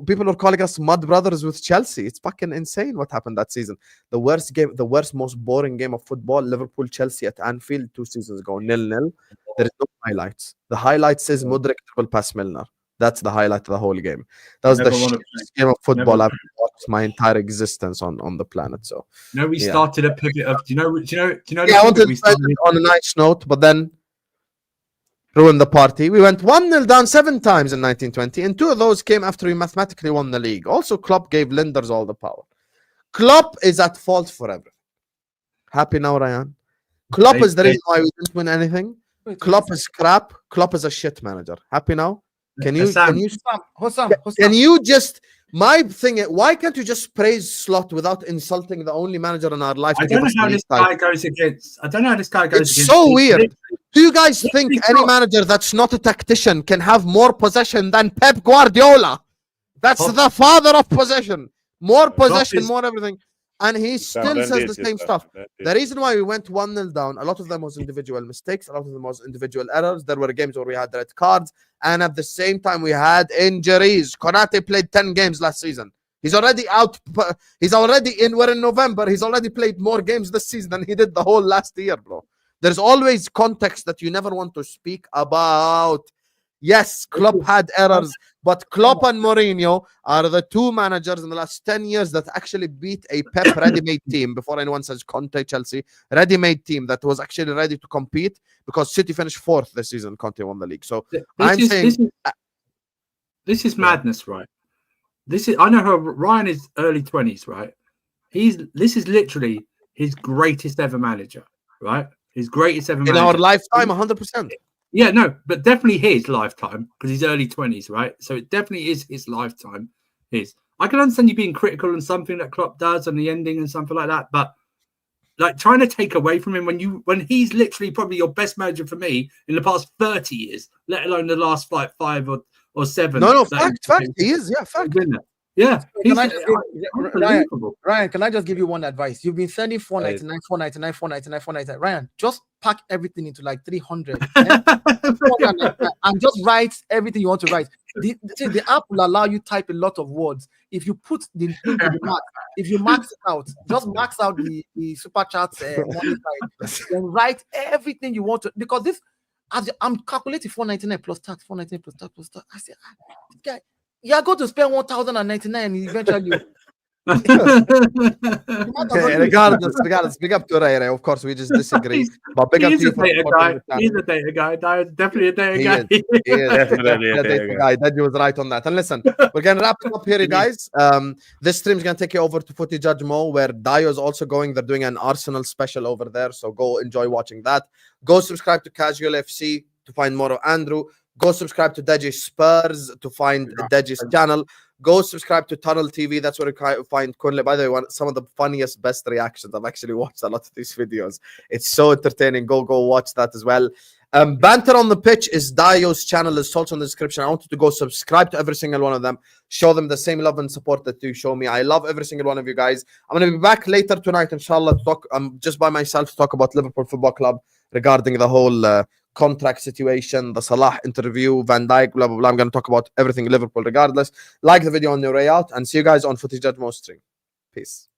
Speaker 1: People were calling us mud brothers with Chelsea. It's fucking insane what happened that season. The worst game, the worst, most boring game of football, Liverpool-Chelsea at Anfield 2 seasons ago, 0-0. There is no highlights. The highlights is Mudryk triple pass Milner. That's the highlight of the whole game. That was the shittiest game of football I've watched my entire existence on the planet. So
Speaker 6: we started a pivot of. Do you know?
Speaker 1: Yeah, I wanted to start on a nice note, but then ruined the party. We went 1-0 down 7 times in 1920, and 2 of those came after we mathematically won the league. Also, Klopp gave Linders all the power. Klopp is at fault for everything. Happy now, Ryan? Klopp is the reason why we didn't win anything. Klopp is crap. Klopp is a shit manager. Happy now? Can you just, my thing is, why can't you just praise Slot without insulting the only manager in our life?
Speaker 6: I don't know how this guy goes against.
Speaker 1: It's so weird. Do you guys think any manager that's not a tactician can have more possession than Pep Guardiola? That's the father of possession. More possession, more everything. And he still says the same stuff. The reason why we went 1-0 down, a lot of them was individual mistakes, a lot of them was individual errors. There were games where we had red cards, and at the same time we had injuries. Konate played 10 games last season. He's already out. We're in November. He's already played more games this season than he did the whole last year, bro. There's always context that you never want to speak about. Yes, Klopp had errors, but Klopp and Mourinho are the 2 managers in the last 10 years that actually beat a Pep ready-made team. Before anyone says Conte, Chelsea, ready-made team that was actually ready to compete, because City finished 4th this season. Conte won the league. So
Speaker 6: this is madness, right? I know how Ryan is early 20s, right? This is literally his greatest ever manager, right? His greatest ever manager.
Speaker 1: In our lifetime, 100%.
Speaker 6: Yeah, no, but definitely his lifetime, because he's early 20s, right? So it definitely is his lifetime. I can understand you being critical on something that Klopp does and the ending and something like that, but like trying to take away from him when he's literally probably your best manager for me in the past 30 years, let alone the last 5 or 7.
Speaker 1: No, fact. He is, fact.
Speaker 6: Yeah.
Speaker 4: Ryan, can I just give you one advice? You've been sending 499, 499, 499, 499. Ryan, just pack everything into like 300 and just write everything you want to write. The app will allow you type a lot of words. If you put the thing to the max, if you max out, just max out the super chats money side, then write everything you want to, because this, as I'm calculating 499 plus tax, 499 plus tax plus tax. I said, this guy, you're going to spend 1,099 eventually.
Speaker 1: regardless, big up to Ray. Of course, we just disagree. But big up to you for
Speaker 6: He's a data guy. Definitely a data guy.
Speaker 1: He is definitely a data guy. That was right on that. And listen, we're gonna wrap it up here, you guys. This stream is gonna take you over to Footy Judge Mo, where Dayo is also going. They're doing an Arsenal special over there, so go enjoy watching that. Go subscribe to Casual FC to find more of Andrew. Go subscribe to Deji Spurs to find Deji's channel. Go subscribe to Tunnel TV. That's where you find Kunle. By the way, some of the funniest, best reactions. I've actually watched a lot of these videos. It's so entertaining. Go watch that as well. Banter on the Pitch is Dayo's channel. It's also in the description. I want you to go subscribe to every single one of them. Show them the same love and support that you show me. I love every single one of you guys. I'm going to be back later tonight, inshallah, to talk. I'm just by myself to talk about Liverpool Football Club regarding the whole contract situation, the Salah interview, Van Dijk, blah, blah, blah. I'm going to talk about everything Liverpool regardless. Like the video on your way out, and see you guys on Footy Judge Mo stream. Peace.